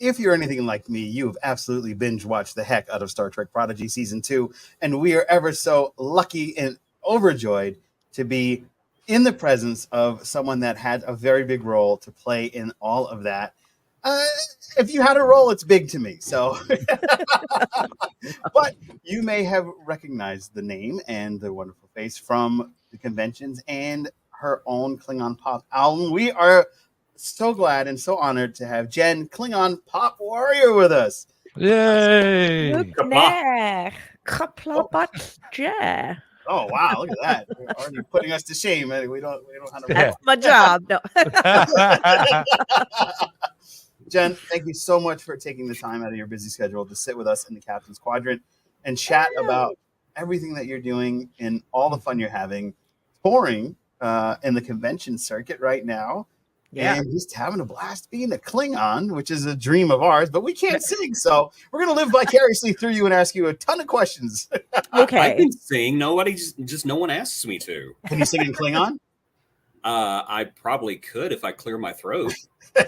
if you're anything like me, you've absolutely binge watched the heck out of Star Trek Prodigy Season 2. And we are ever so lucky and overjoyed to be in the presence of someone that had a very big role to play in all of that. If you had a role, it's big to me. So, but you may have recognized the name and the wonderful face from the conventions and her own Klingon Pop album. We are so glad and so honored to have Jen, Klingon Pop Warrior, with us. Yay! Oh wow! Look at that. You're already putting us to shame. We don't have to. That's my job. No. Jen, thank you so much for taking the time out of your busy schedule to sit with us in the Captain's Quadrant and chat about everything that you're doing and all the fun you're having touring in the convention circuit right now. Yeah. And just having a blast being a Klingon, which is a dream of ours, but we can't sing. So we're going to live vicariously through you and ask you a ton of questions. Okay. I can sing. No one asks me to. Can you sing in Klingon? I probably could if I clear my throat. No,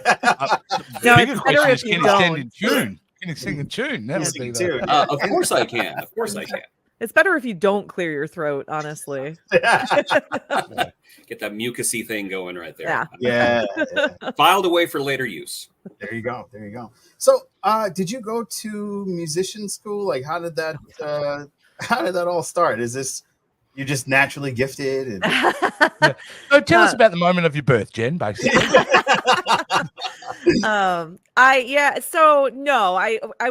it's better if you don't. Can you sing a tune? That would be that. Of course I can. Of course I can. It's better if you don't clear your throat, honestly. Get that mucusy thing going right there. Yeah. Filed away for later use. There you go. So, did you go to musician school? Like, how did that all start? Is this you're just naturally gifted? So tell us about the moment of your birth, Jen, basically. I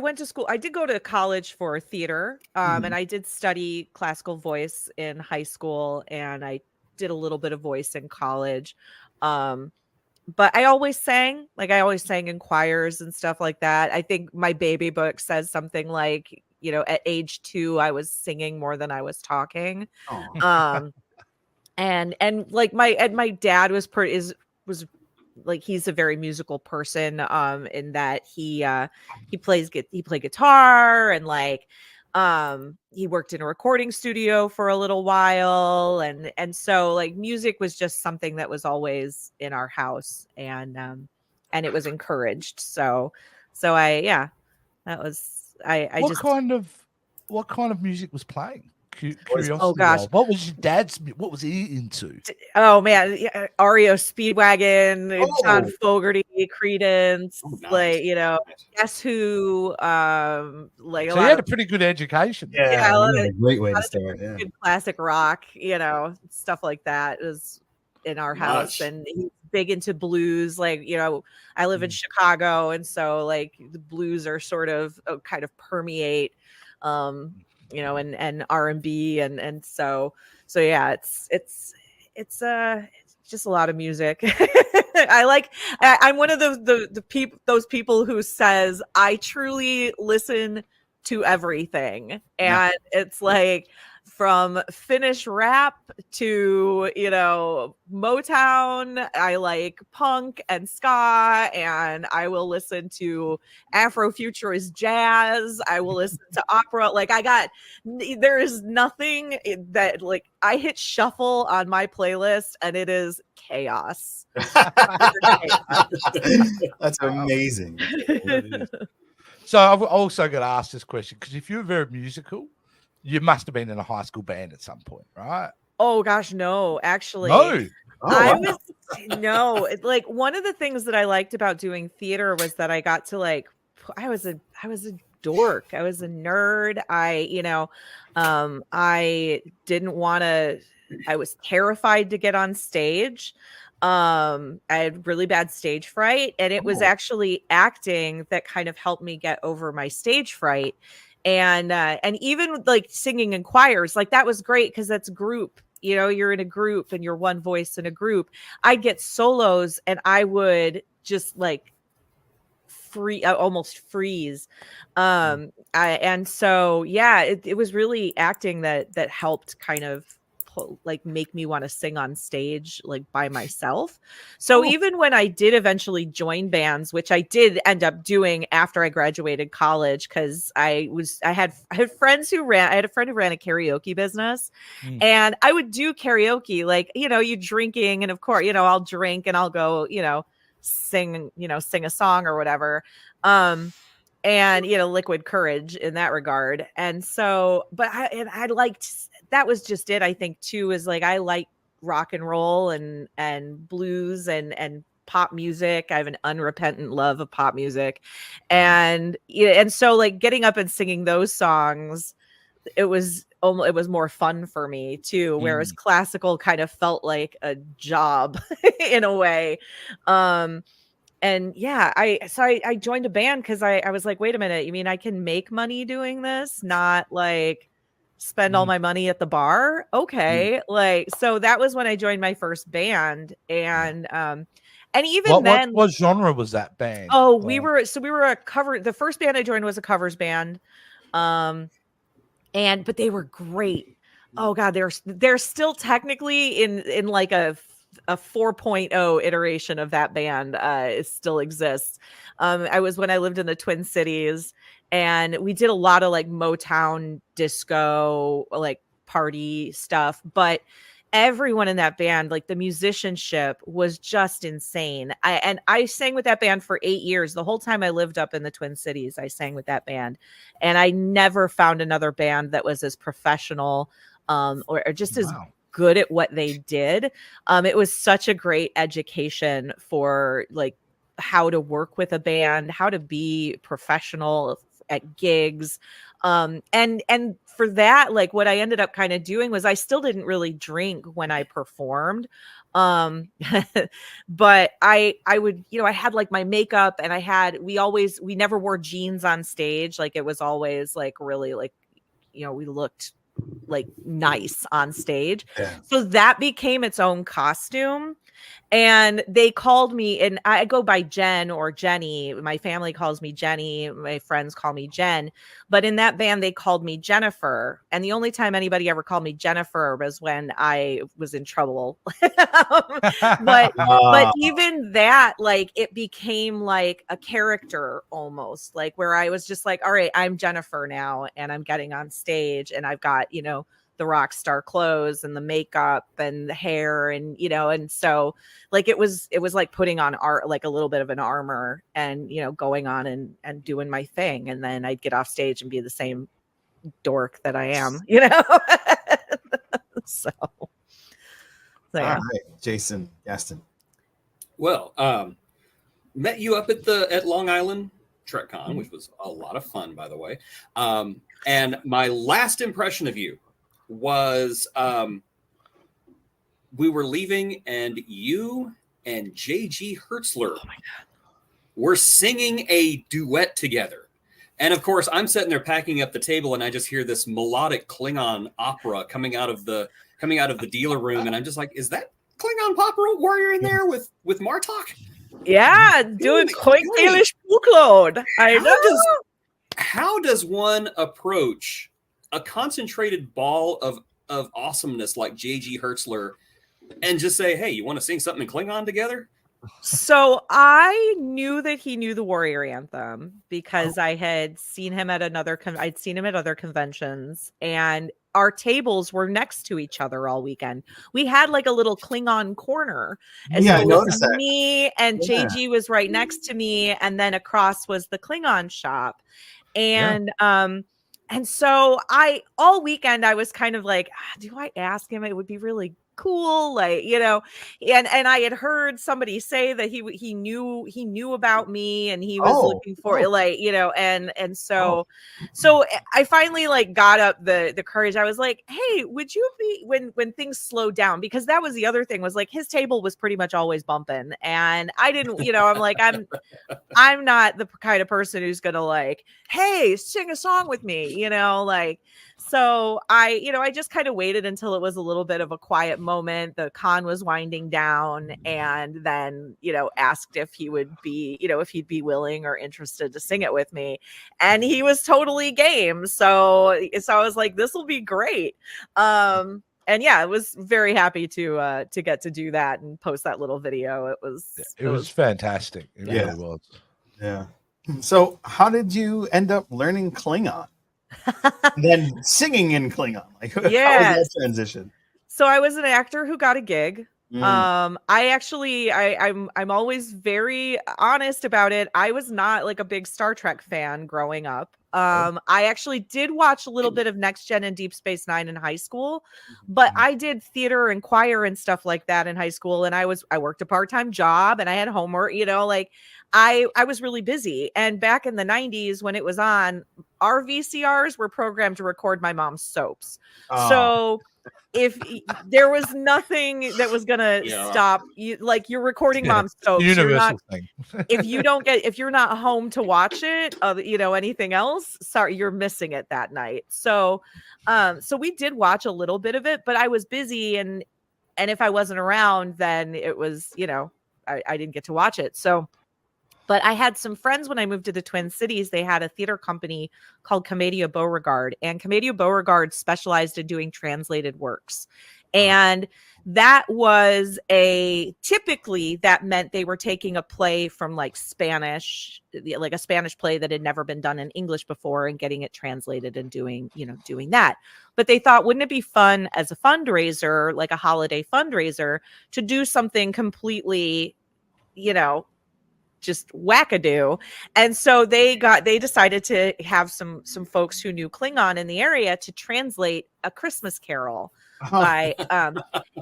went to school. I did go to college for theater, and I did study classical voice in high school, and I did a little bit of voice in college. But I always sang, in choirs and stuff like that. I think my baby book says something like, at age 2, I was singing more than I was talking. And like my dad was like, he's a very musical person, in that he played guitar, and like, he worked in a recording studio for a little while. And so like music was just something that was always in our house, and it was encouraged. So what kind of music was playing? Curiosity. Oh gosh, what was your dad's? What was he into? Oh man, REO Speedwagon, John Fogerty, Creedence, like Guess Who, like. So he had a pretty good education. Yeah, a great way to start. Yeah, good classic rock, stuff like that is in our house, and he's big into blues. Like I live in Chicago, and so like the blues are sort of kind of permeate. And R&B and so yeah, it's just a lot of music. I'm one of those people who says I truly listen to everything, and it's like from Finnish rap to Motown. I like punk and ska, and I will listen to Afrofuturist jazz. I will listen to opera. Like there is nothing that like I hit shuffle on my playlist and it is chaos. That's amazing. So I've also got to ask this question, because if you're very musical, you must have been in a high school band at some point, right? Oh gosh, no, actually. No. No. Like one of the things that I liked about doing theater was that I got to like, I was a dork. I was a nerd. I didn't want to. I was terrified to get on stage. I had really bad stage fright, and it was actually acting that kind of helped me get over my stage fright. And even like singing in choirs, like that was great because that's group. You're in a group and you're one voice in a group. I'd get solos and I would just like almost freeze. It was really acting that helped kind of like make me want to sing on stage like by myself. So even when I did eventually join bands, which I did end up doing after I graduated college, because I had friends who I had a friend who ran a karaoke business, and I would do karaoke, like you drinking, and of course I'll drink and I'll go sing a song or whatever. And liquid courage in that regard. And so, but I liked, that was just it. I think too, is like, I like rock and roll and blues and pop music. I have an unrepentant love of pop music. And so like getting up and singing those songs, it was more fun for me too. Whereas classical kind of felt like a job in a way. And yeah, I joined a band because I was like, wait a minute, you mean I can make money doing this, not like spend all my money at the bar? Okay. Like, so that was when I joined my first band. And even then, what genre was that band? Oh, we were a cover. The first band I joined was a covers band. But they were great. Oh God, they're still technically in like a 4.0 iteration of that band. It still exists. When I lived in the Twin Cities, and we did a lot of like Motown disco, like party stuff, but everyone in that band, like the musicianship was just insane. I sang with that band for 8 years. The whole time I lived up in the Twin Cities, I sang with that band, and I never found another band that was as professional or just as good at what they did. It was such a great education for like how to work with a band, how to be professional at gigs. And for that, like what I ended up kind of doing was I still didn't really drink when I performed. But I would, I had like my makeup, and we never wore jeans on stage. Like it was always like really like, we looked like nice on stage. Yeah. So that became its own costume. And they called me, and I go by Jen or Jenny. My family calls me Jenny. My friends call me Jen. But in that band, they called me Jennifer. And the only time anybody ever called me Jennifer was when I was in trouble. but even that, like, it became like a character almost, like where I was just like, all right, I'm Jennifer now, and I'm getting on stage, and I've got, the rock star clothes and the makeup and the hair, and and so like it was like putting on like a little bit of an armor, and going on and doing my thing, and then I'd get off stage and be the same dork that I am, so yeah. All right, Jason Gaston. Well, met you up at Long Island TrekCon, which was a lot of fun, by the way. And my last impression of you was we were leaving, and you and J.G. Hertzler were singing a duet together. And of course, I'm sitting there packing up the table, and I just hear this melodic Klingon opera coming out of the dealer room, and I'm just like, is that Klingon Pop Warrior in there with Martok? Yeah, doing sutai-toQqul. I know. How does one approach a concentrated ball of awesomeness like J.G. Hertzler and just say, hey, you want to sing something in Klingon together? So I knew that he knew the Warrior Anthem because I had seen him at I'd seen him at other conventions, and our tables were next to each other all weekend. We had like a little Klingon corner. And so I noticed that. Me and JG was right next to me, and then across was the Klingon shop. And and so all weekend I was kind of like, do I ask him? It would be really cool, like, and I had heard somebody say that he knew about me, and he was looking for like, and so I finally like got up the courage. I was like, hey, would you be when things slowed down, because that was the other thing, was like his table was pretty much always bumping, and I didn't, I'm like, I'm not the kind of person who's gonna like, hey, sing a song with me, like. So I just kind of waited until it was a little bit of a quiet moment. The con was winding down, and then, asked if he would be, if he'd be willing or interested to sing it with me. And he was totally game. So I was like, this will be great. And yeah, I was very happy to get to do that and post that little video. It was fantastic. It really was. Yeah. So how did you end up learning Klingon? And then singing in Klingon, like, how was that transition? So I was an actor who got a gig I'm always very honest about it. I was not like a big Star Trek fan growing up. I actually did watch a little bit of Next Gen and Deep Space Nine in high school, but I did theater and choir and stuff like that in high school. And I worked a part-time job and I had homework, like I was really busy. And back in the 90s when it was on, our VCRs were programmed to record my mom's soaps. So if there was nothing that was gonna stop you, like you're recording mom's soaps, universal thing. if you're not home to watch it, anything else, sorry, you're missing it that night. So we did watch a little bit of it, but I was busy, and if I wasn't around, then it was, I didn't get to watch it. So, but I had some friends when I moved to the Twin Cities. They had a theater company called Commedia Beauregard, and Commedia Beauregard specialized in doing translated works. And that was typically that meant they were taking a play from like Spanish, like a Spanish play that had never been done in English before, and getting it translated and doing that. But they thought, wouldn't it be fun as a fundraiser, like a holiday fundraiser, to do something completely, just wackadoo. And so they decided to have some folks who knew Klingon in the area to translate A Christmas Carol by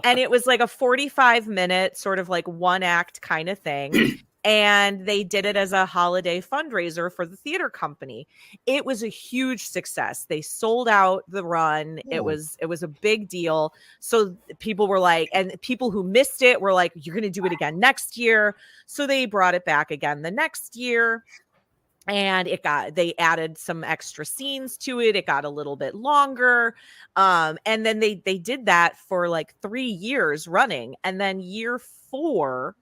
and it was like a 45-minute sort of like one act kind of thing. And they did it as a holiday fundraiser for the theater company. It was a huge success. They sold out the run. It was a big deal. So people were like, and people who missed it were like, you're going to do it again next year. So they brought it back again the next year. And they added some extra scenes to it. It got a little bit longer. And then they did that for like 3 years running. And then year 4,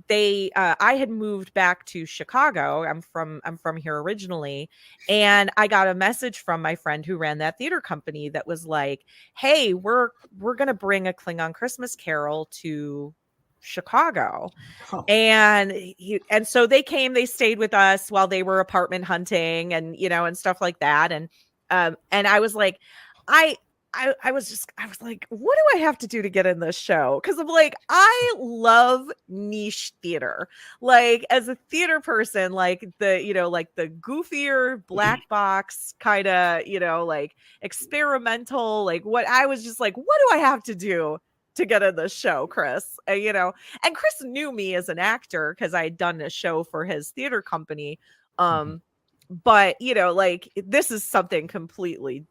I had moved back to Chicago. I'm from here originally, and I got a message from my friend who ran that theater company that was like, hey, we're gonna bring a Klingon Christmas Carol to Chicago. And so they stayed with us while they were apartment hunting and and stuff like that. And I was like, I was like, what do I have to do to get in this show? Because I'm like, I love niche theater. Like, as a theater person, like the goofier black box kind of, like experimental, like what I was just like, what do I have to do to get in this show, Chris? And Chris knew me as an actor because I had done a show for his theater company. But like, this is something completely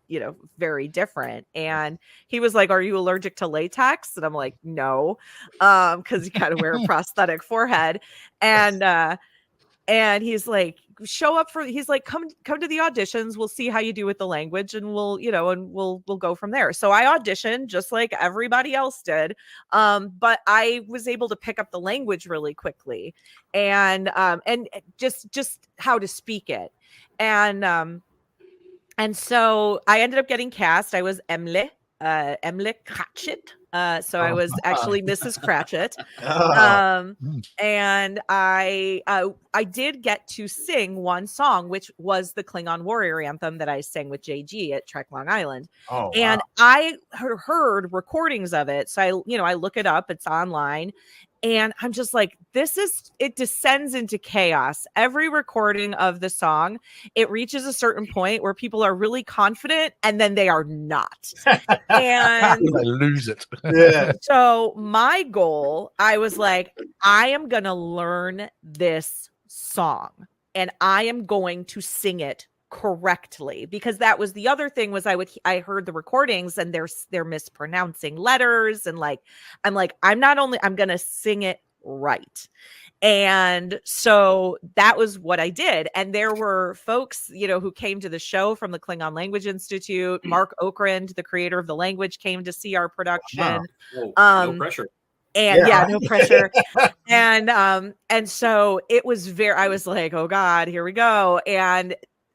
very different. And he was like, are you allergic to latex? And I'm like, no, because you gotta wear a prosthetic forehead. And he's like, he's like, come to the auditions, we'll see how you do with the language, and we'll go from there. So I auditioned just like everybody else did, but I was able to pick up the language really quickly, and just how to speak it. And so I ended up getting cast. I was Emily Cratchit. So I was actually Mrs. Cratchit. And I did get to sing one song, which was the Klingon Warrior anthem that I sang with JG at Trek Long Island. And I heard recordings of it. So I look it up, it's online. And I'm just like, it descends into chaos. Every recording of the song, it reaches a certain point where people are really confident and then they are not. And they lose it. Yeah. So my goal, I was like, I am going to learn this song and I am going to sing it correctly, because that was the other thing was I heard the recordings and they're mispronouncing letters, and like I'm going to sing it right. And so that was what I did. And there were folks, who came to the show from the Klingon Language Institute. Mark Okrand, the creator of the language, came to see our production. No pressure. And no pressure. And so it was I was like, oh God, here we go. And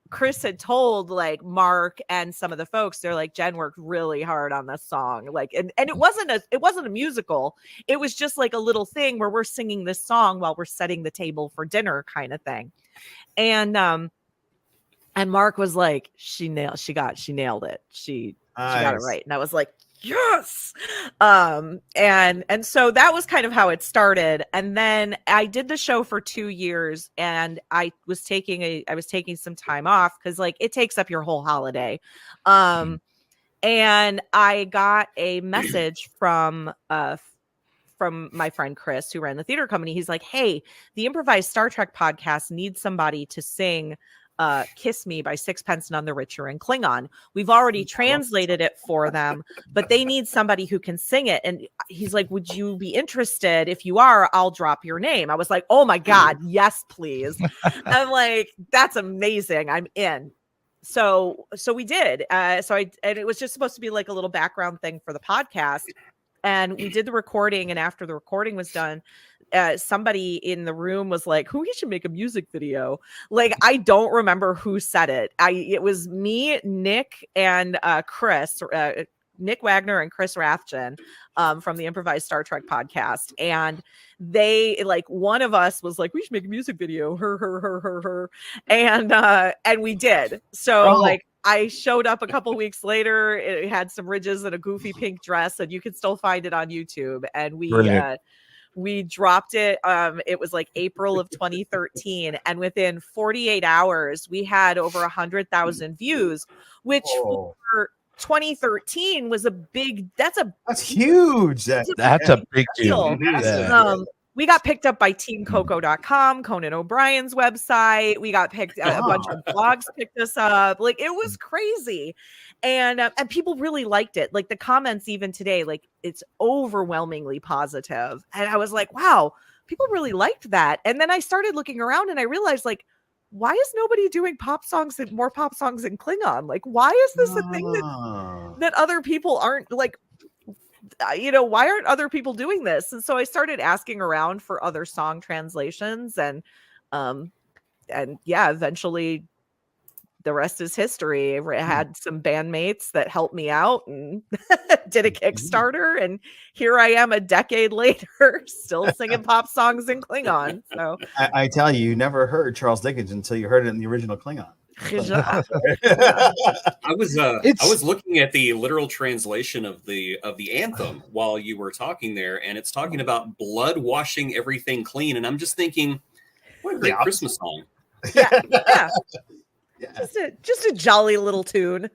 Chris had told like Mark and some of the folks, they're like, Jen worked really hard on this song. Like, and it wasn't a musical. It was just like a little thing where we're singing this song while we're setting the table for dinner kind of thing. And Mark was like, she nailed it. She got it right. And I was like, yes. And so that was kind of how it started. And then I did the show for 2 years, and I was taking some time off because like it takes up your whole holiday. And I got a message from my friend Chris, who ran the theater company. He's like, hey, the improvised Star Trek podcast needs somebody to sing Kiss Me by Sixpence None the Richer in Klingon. We've already translated it for them, but they need somebody who can sing it. And he's like, would you be interested? If you are, I'll drop your name. I was like, oh my God, yes, please. I'm like, that's amazing. I'm in. So we did. And it was just supposed to be like a little background thing for the podcast. And we did the recording. And after the recording was done, somebody in the room was like, "Who, we should make a music video." Like, I don't remember who said it. It was me, Nick, and Chris, Nick Wagner and Chris Rathjen from the Improvised Star Trek podcast. And they, like, one of us was like, "We should make a music video." Her. And we did. So like, I showed up a couple weeks later. It had some ridges and a goofy pink dress, and you can still find it on YouTube. And we dropped it. It was like April of 2013, and within 48 hours, we had over 100,000 views, which for 2013 was that's huge. That's a big deal. We got picked up by teamcoco.com, Conan O'Brien's website. We got picked, a bunch of blogs picked us up. Like, it was crazy. And people really liked it. Like, the comments even today, like, it's overwhelmingly positive. And I was like, wow, people really liked that. And then I started looking around and I realized, like, why is nobody doing more pop songs in Klingon? Like, why is this a thing that other people aren't, like, why aren't other people doing this? And so I started asking around for other song translations, and yeah, eventually the rest is history. I had some bandmates that helped me out and did a Kickstarter, and here I am a decade later, still singing pop songs in Klingon. So I tell you, you never heard Charles Dickens until you heard it in the original Klingon. I was looking at the literal translation of the anthem while you were talking there, and it's talking about blood washing everything clean, and I'm just thinking, what a great Christmas song. Yeah. Just a jolly little tune.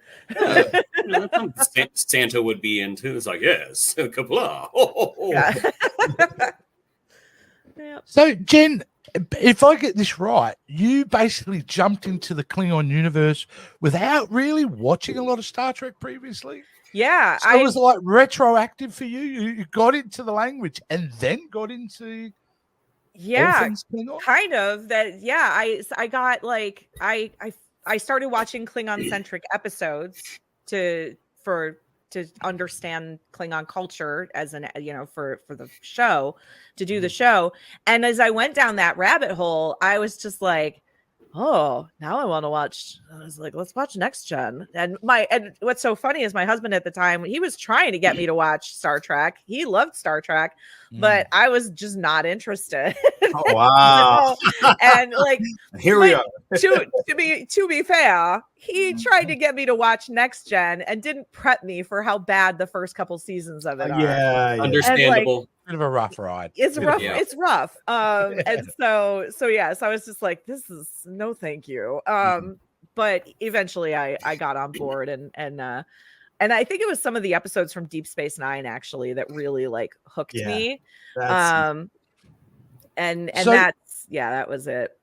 Santa would be into. It's like, yes, kapla. Yeah. So, Jen, if I get this right, you basically jumped into the Klingon universe without really watching a lot of Star Trek previously. Yeah. So it was like retroactive for you. You got into the language and then got into all things Klingon? Kind of that. Yeah. I got like, I started watching Klingon centric episodes to understand Klingon culture as for the show, to do the show. And as I went down that rabbit hole, I was just like, oh, now I want to watch. I was like, let's watch Next Gen. And what's so funny is my husband at the time, he was trying to get me to watch Star Trek. He loved Star Trek, but I was just not interested. Oh, wow. And like, here we are. to be fair, he tried to get me to watch Next Gen and didn't prep me for how bad the first couple seasons of it are. Yeah. Understandable. Bit of a rough ride. It's rough. Yeah. It's rough. And so I was just like, this is no, thank you. But eventually I got on board, and I think it was some of the episodes from Deep Space Nine actually that really like hooked me. And that was it.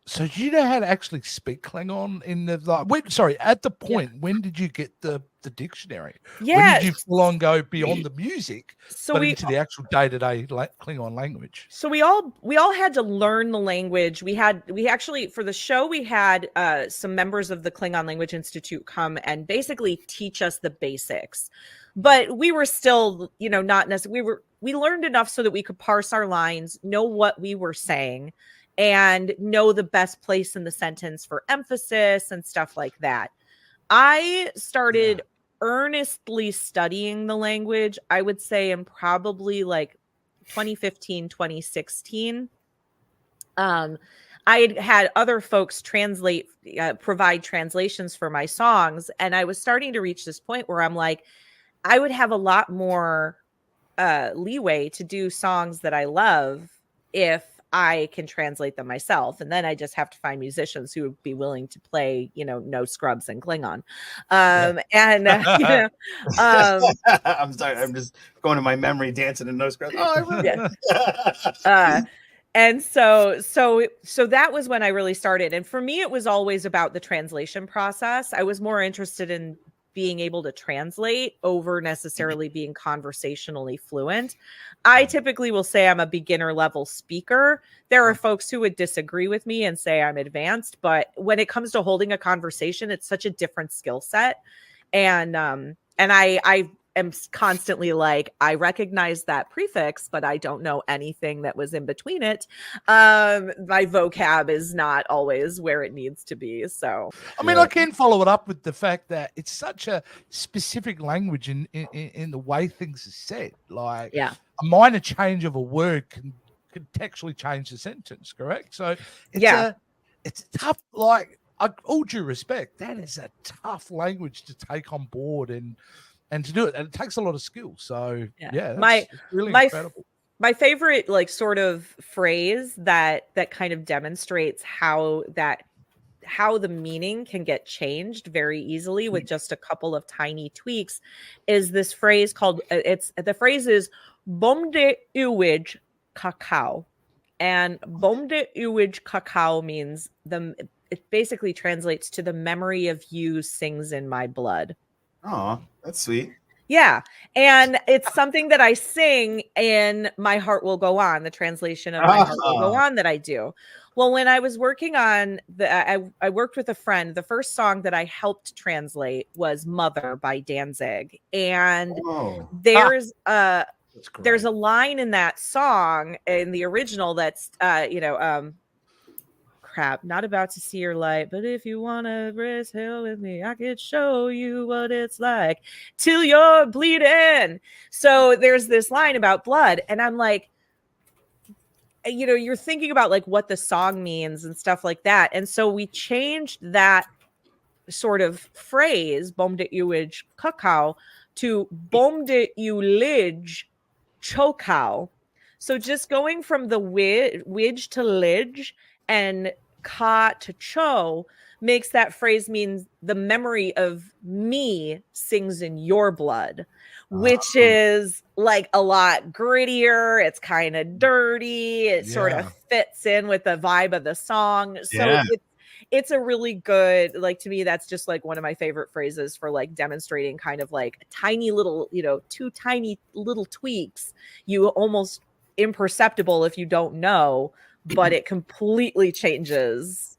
So do you know how to actually speak Klingon in the at the point when did you get the dictionary? Yeah. When did you full on go beyond the music into the actual day-to-day Klingon language? So we all had to learn the language. We actually for the show we had some members of the Klingon Language Institute come and basically teach us the basics. But we were still, not necessarily, we learned enough so that we could parse our lines, know what we were saying, and know the best place in the sentence for emphasis and stuff like that. I started earnestly studying the language, I would say, in probably like 2015, 2016. I had other folks provide translations for my songs, and I was starting to reach this point where I'm like, I would have a lot more leeway to do songs that I love if I can translate them myself. And then I just have to find musicians who would be willing to play, no scrubs and Klingon. I'm sorry. I'm just going to my memory, dancing in no scrubs. Oh, I remember. And so that was when I really started. And for me, it was always about the translation process. I was more interested in being able to translate over necessarily being conversationally fluent. I typically will say I'm a beginner level speaker. There are folks who would disagree with me and say I'm advanced, but when it comes to holding a conversation, it's such a different skill set. And I am constantly like, I recognize that prefix, but I don't know anything that was in between it. My vocab is not always where it needs to be. So, I mean, I can follow it up with the fact that it's such a specific language in the way things are said. Like, a minor change of a word can contextually change the sentence, correct? So, it's tough. Like, all due respect, that is a tough language to take on board and to do it, and it takes a lot of skill. So that's really incredible. My favorite sort of phrase that kind of demonstrates how the meaning can get changed very easily with just a couple of tiny tweaks is this phrase called the phrase is bom de uwij cacao, and bom de uwij cacao means it basically translates to the memory of you sings in my blood. Oh, that's sweet. Yeah. And it's something that I sing in My Heart Will Go On, the translation of My Heart Will Go On that I do. Well, when I was working on I worked with a friend. The first song that I helped translate was Mother by Danzig. And there's a line in that song in the original that's not about to see your light, but if you want to raise hell with me, I could show you what it's like till you're bleeding. So there's this line about blood, and I'm like, you're thinking about what the song means and stuff like that. And so we changed that sort of phrase, bom de uwij cacao, to bom de uwij chokao. So just going from the wij to lidge and ka to cho makes that phrase mean the memory of me sings in your blood, which is a lot grittier. It's kind of dirty. It sort of fits in with the vibe of the song. So it's a really good, to me, that's just one of my favorite phrases for demonstrating kind of a tiny little, two tiny little tweaks. You almost imperceptible if you don't know, but it completely changes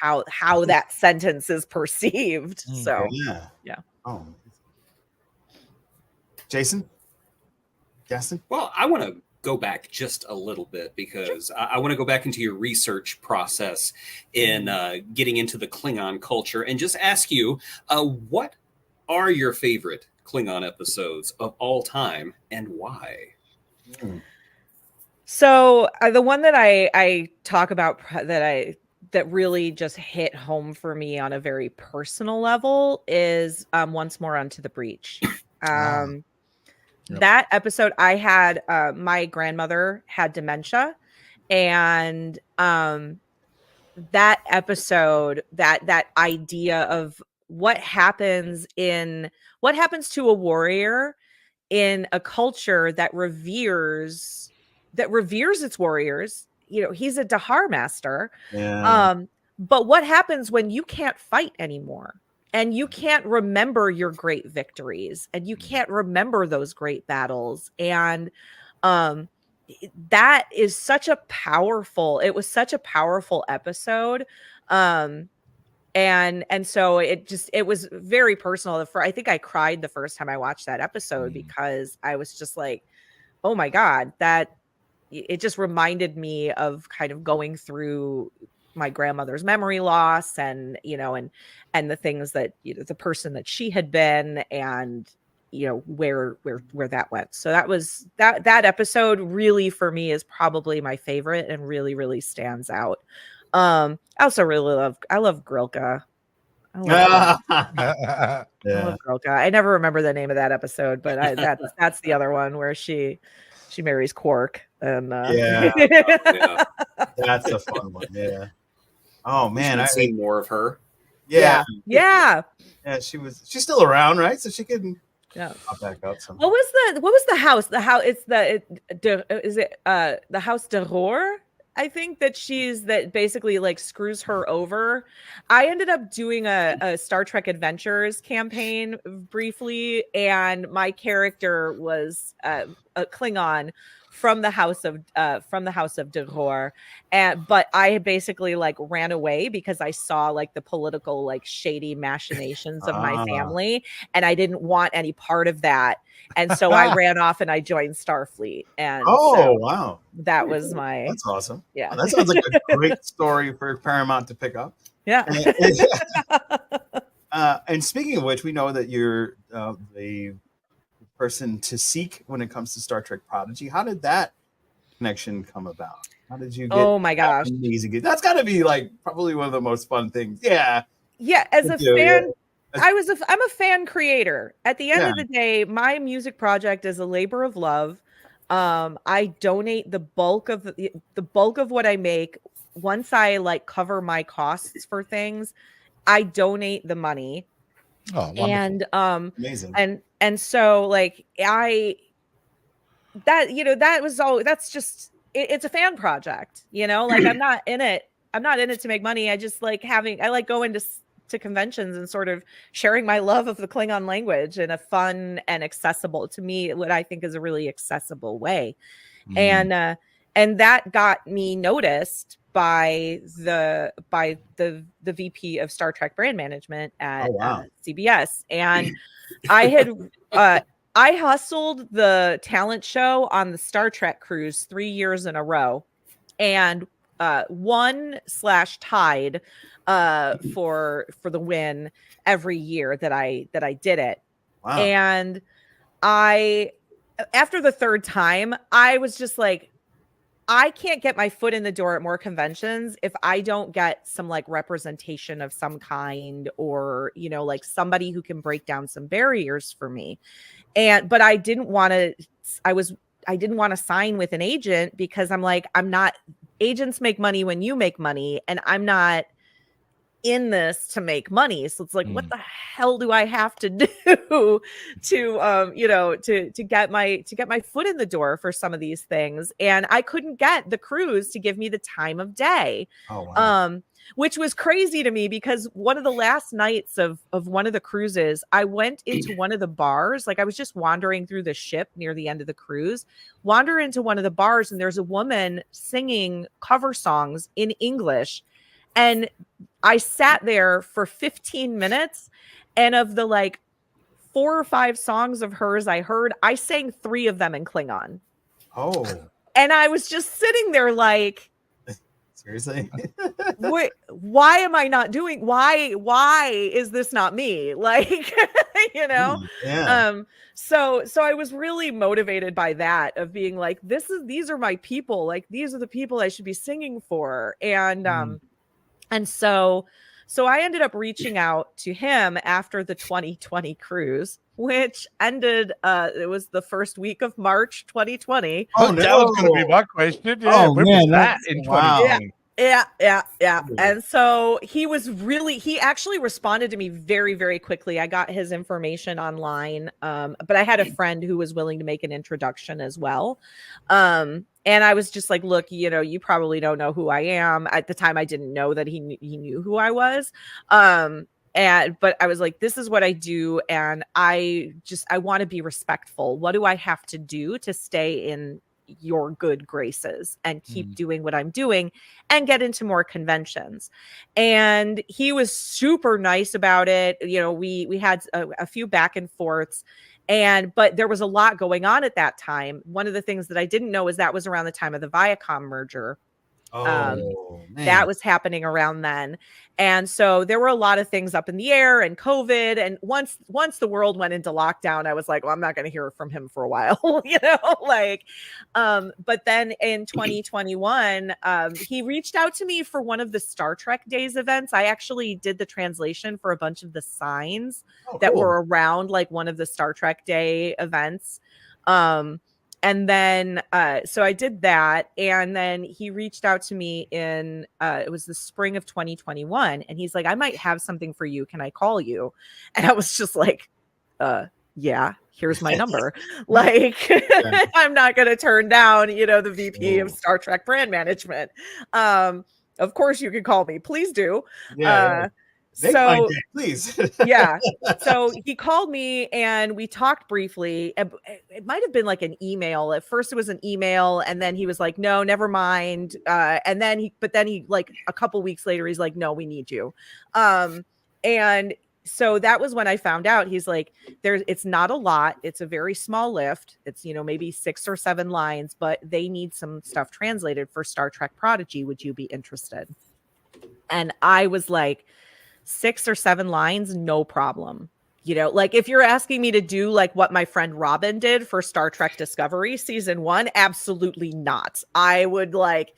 how that sentence is perceived. So Oh, Jason, Gaston. Well, I want to go back just a little bit because I want to go back into your research process in getting into the Klingon culture and just ask you, what are your favorite Klingon episodes of all time and why? So the one that I talk about that really just hit home for me on a very personal level is Once More Onto the Breach. That episode, I had my grandmother had dementia, and that episode, that idea of what happens to a warrior in a culture that reveres its warriors. He's a Dahar master. But what happens when you can't fight anymore and you can't remember your great victories and you can't remember those great battles? And that is such a powerful episode. And so it was very personal. I think I cried the first time I watched that episode because I was just like, oh my God, that it just reminded me of kind of going through my grandmother's memory loss and the things that, the person that she had been and, where that went. So that episode really for me is probably my favorite and really, really stands out. I also really love Grilka. I love Yeah. I love Girl Guy. I never remember the name of that episode, but that's the other one where she marries Quark. And Yeah. Yeah. That's a fun one. Yeah. Oh man, I've seen more of her. Yeah. Yeah. She's still around, right? So she can pop back up somehow. What was the house? The house, it's the house d'horreur? I think that basically like screws her over. I ended up doing a Star Trek Adventures campaign briefly, and my character was a Klingon from the house of d'horreur, but I basically like ran away because I saw like the political like shady machinations of my family, and I didn't want any part of that. And so I ran off and I joined Starfleet. And wow, that was my. That's awesome. Yeah, that sounds like a great story for Paramount to pick up. Yeah. And speaking of which, we know that you're the person to seek when it comes to Star Trek Prodigy. How did that connection come about? How did you get? Oh my gosh, amazing! That's got to be like probably one of the most fun things. Yeah. Yeah, as a fan. I'm a fan creator. At the end of the day, my music project is a labor of love. I donate the bulk of what I make. Once I like cover my costs for things, I donate the money. Oh, wonderful. And amazing. And so like that's just it's a fan project, like I'm not in it to make money. I just like I like going to conventions and sort of sharing my love of the Klingon language in a fun and accessible, to me, what I think is a really accessible way. And that got me noticed by the VP of Star Trek brand management at CBS. And I hustled the talent show on the Star Trek cruise 3 years in a row, and won/tied for the win every year that I did it. Wow. And after the third time, I was just like, I can't get my foot in the door at more conventions if I don't get some like representation of some kind, or like somebody who can break down some barriers for me. But I didn't want to sign with an agent, because I'm like, agents make money when you make money, and I'm not in this to make money. So it's like, what the hell do I have to do to get my foot in the door for some of these things? And I couldn't get the cruise to give me the time of day. Oh, wow. Which was crazy to me, because one of the last nights of one of the cruises, I went into one of the bars. Like I was just wandering through the ship near the end of the cruise, wander into one of the bars, and there's a woman singing cover songs in English. And I sat there for 15 minutes, and of the like 4 or 5 songs of hers I heard, I sang 3 of them in Klingon. Oh. And I was just sitting there like, seriously? why am I not doing? Why is this not me? Like, Yeah. So I was really motivated by that, of being like, these are my people. Like, these are the people I should be singing for. And so I ended up reaching out to him after the 2020 cruise, which ended, it was the first week of March 2020. Oh, that was going to be my question. Yeah, when was that in 2020? Yeah. And so he actually responded to me very, very quickly. I got his information online, but I had a friend who was willing to make an introduction as well. And I was just like, look, you probably don't know who I am. At the time, I didn't know that he knew who I was. But I was like, this is what I do. And I want to be respectful. What do I have to do to stay in your good graces and keep doing what I'm doing and get into more conventions? And he was super nice about it. We had a few back and forths, but there was a lot going on at that time. One of the things that I didn't know is that was around the time of the Viacom merger. That was happening around then. And so there were a lot of things up in the air and COVID. And once the world went into lockdown, I was like, well, I'm not going to hear from him for a while, but then in 2021, he reached out to me for one of the Star Trek Days events. I actually did the translation for a bunch of the signs that were around like one of the Star Trek Day events. And then, so I did that. And then he reached out to me in, it was the spring of 2021. And he's like, I might have something for you. Can I call you? And I was just like, yeah, here's my number. I'm not going to turn down, the VP of Star Trek brand management. Of course you can call me. Please do. So please. So he called me and we talked briefly. It might have been like an email. At first it was an email, and then he was like, no, never mind. And then he like a couple weeks later, he's like, no, we need you. And so that was when I found out. He's like, it's not a lot. It's a very small lift. It's, maybe 6 or 7 lines, but they need some stuff translated for Star Trek Prodigy. Would you be interested? And I was like, 6 or 7 lines, no problem. If you're asking me to do like what my friend Robin did for Star Trek Discovery season 1, absolutely not. I would like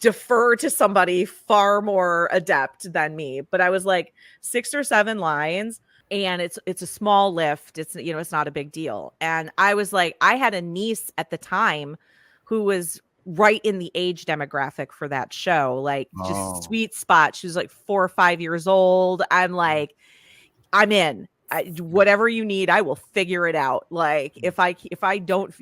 defer to somebody far more adept than me. But I was like 6 or 7 lines, and it's a small lift. It's, it's not a big deal. And I was like, I had a niece at the time who was right in the age demographic for that show, like just sweet spot. She was like 4 or 5 years old. I'm like, I'm in. Whatever you need, I will figure it out. Like if I don't,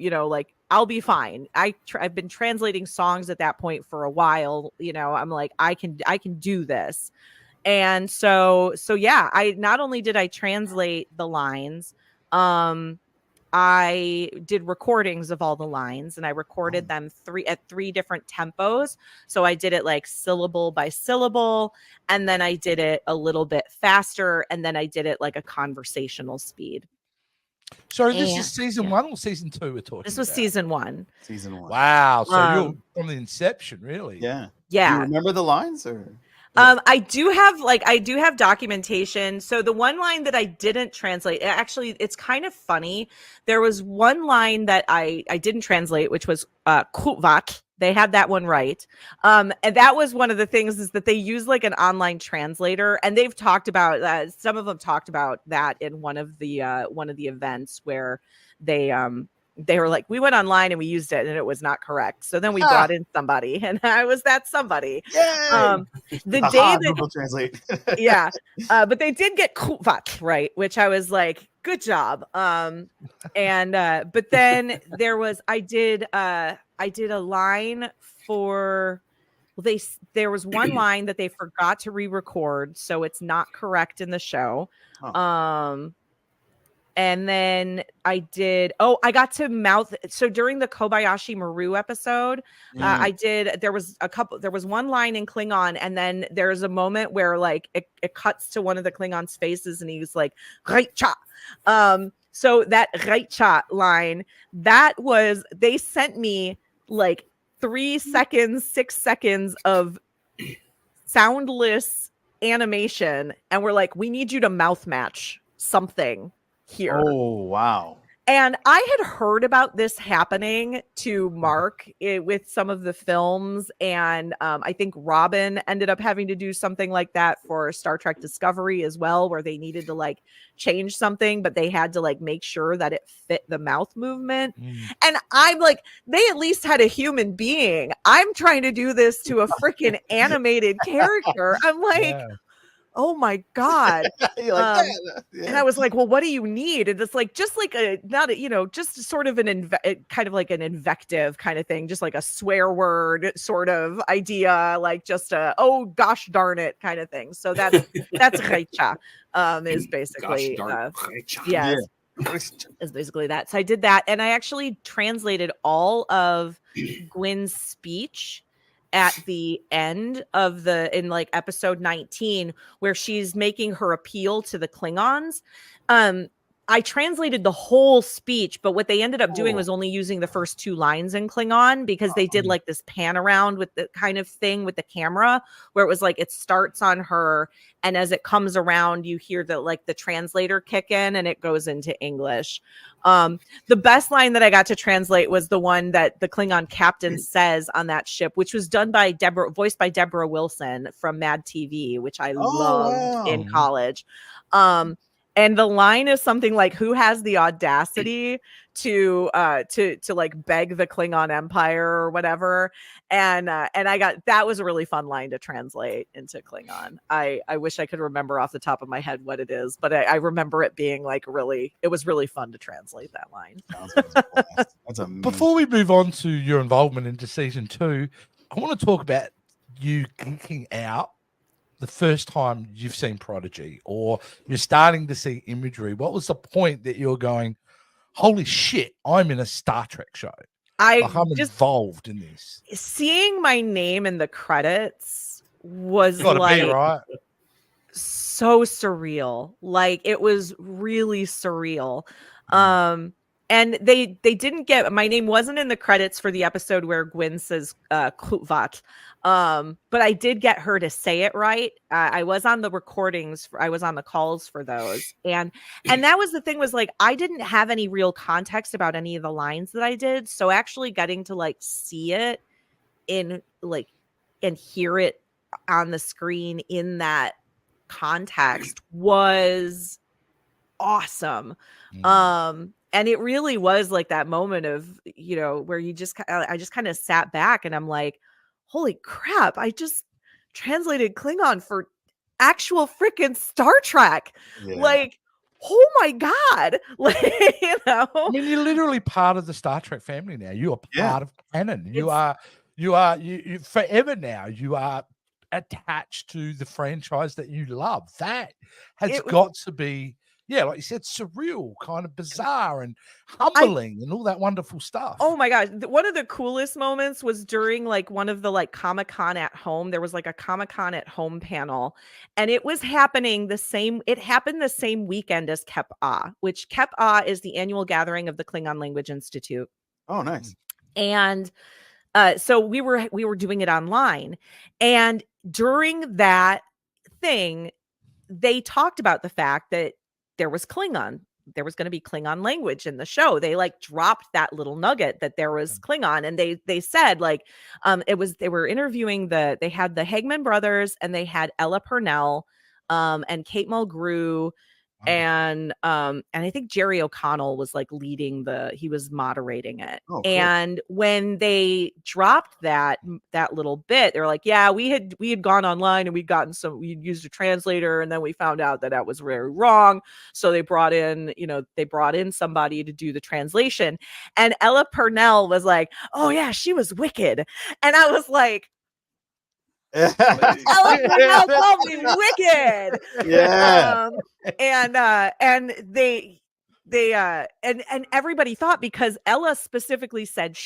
I'll be fine. I've been translating songs at that point for a while. I'm like, I can do this. And so yeah, I not only did I translate the lines, I did recordings of all the lines, and I recorded them at 3 different tempos. So I did it like syllable by syllable, and then I did it a little bit faster, and then I did it like a conversational speed. Sorry, this is season 1 or season 2 we're talking This was about? season 1. Season 1. Wow. So you're from the inception, really? Yeah. Yeah. Do you remember the lines or? I do have documentation. So the one line that I didn't translate, actually, it's kind of funny. There was one line that I didn't translate, which was "kuvat." They had that one right. And that was one of the things, is that they use like an online translator, and they've talked about that. Some of them talked about that in one of the events where they were like, we went online and we used it and it was not correct. So then we brought in somebody, and I was that somebody. The day that Google Translate. but they did get kuvat right, which I was like, good job. But then there was, I did a line for, there was one line that they forgot to re-record, so it's not correct in the show. And then I got to mouth. So during the Kobayashi Maru episode, there was one line in Klingon, and then there's a moment where like it cuts to one of the Klingons' faces, and he's like, "Reicha." So that "Reicha" line, they sent me like 3 seconds, 6 seconds of soundless animation, and we're like, we need you to mouth match something here. Oh, wow. And I had heard about this happening to Mark with some of the films. And I think Robin ended up having to do something like that for Star Trek Discovery as well, where they needed to like change something, but they had to like make sure that it fit the mouth movement. And I'm like, they at least had a human being. I'm trying to do this to a freaking animated character. I'm like, oh my God. And I was like, well, what do you need? And it's like, just like just sort of kind of like an invective kind of thing, just like a swear word sort of idea, like just oh gosh darn it kind of thing. So that's ghaH is basically is basically that. So I did that, and I actually translated all of Gwyn's speech at the end of in like episode 19, where she's making her appeal to the Klingons. I translated the whole speech, but what they ended up doing was only using the first 2 lines in Klingon, because they did like this pan around with the kind of thing with the camera where it was like it starts on her, and as it comes around you hear the translator kick in and it goes into English. The best line that I got to translate was the one that the Klingon captain says on that ship, which was done by voiced by Deborah Wilson from Mad TV, which I loved in college. And the line is something like, "Who has the audacity to like beg the Klingon Empire or whatever?" And I got, that was a really fun line to translate into Klingon. I wish I could remember off the top of my head what it is, but I remember it being like it was really fun to translate that line. That's amazing. Before we move on to your involvement into season 2, I want to talk about you geeking out the first time you've seen Prodigy, or you're starting to see imagery. What was the point that you're going, holy shit, I'm in a Star Trek show? I'm involved in this. Seeing my name in the credits was right? So surreal. Like, it was really surreal. And they didn't get, my name wasn't in the credits for the episode where Gwyn says Kutvat. But I did get her to say it right. I was on the recordings, I was on the calls for those. And that was the thing, was like, I didn't have any real context about any of the lines that I did. So actually getting to like see it in like, and hear it on the screen in that context was awesome. And it really was like that moment of, where I just kind of sat back and I'm like, holy crap, I just translated Klingon for actual freaking Star Trek. Yeah. Like, oh my God. Like, I mean, you're literally part of the Star Trek family now. You are part of canon. You are forever now. You are attached to the franchise that you love. That has got to be, like you said, surreal, kind of bizarre and humbling and all that wonderful stuff. Oh my gosh. One of the coolest moments was during like one of the like Comic-Con at home. There was like a Comic-Con at home panel, and it was happening it happened the same weekend as ghaH, which ghaH is the annual gathering of the Klingon Language Institute. Oh, nice. And so we were doing it online, and during that thing, they talked about the fact that there was Klingon. There was going to be Klingon language in the show. They like dropped that little nugget that there was Klingon, and they said like they were interviewing they had the Hagman brothers, and they had Ella Purnell, and Kate Mulgrew, and I think Jerry O'Connell was like he was moderating it. Oh, cool. And when they dropped that little bit, they're like, yeah, we had gone online and we used a translator, and then we found out that was very wrong. So they brought in somebody to do the translation. And Ella Purnell was like, oh yeah, she was wicked. And I was like, Ella Purnell called me wicked. Yeah. And they and everybody thought, because Ella specifically said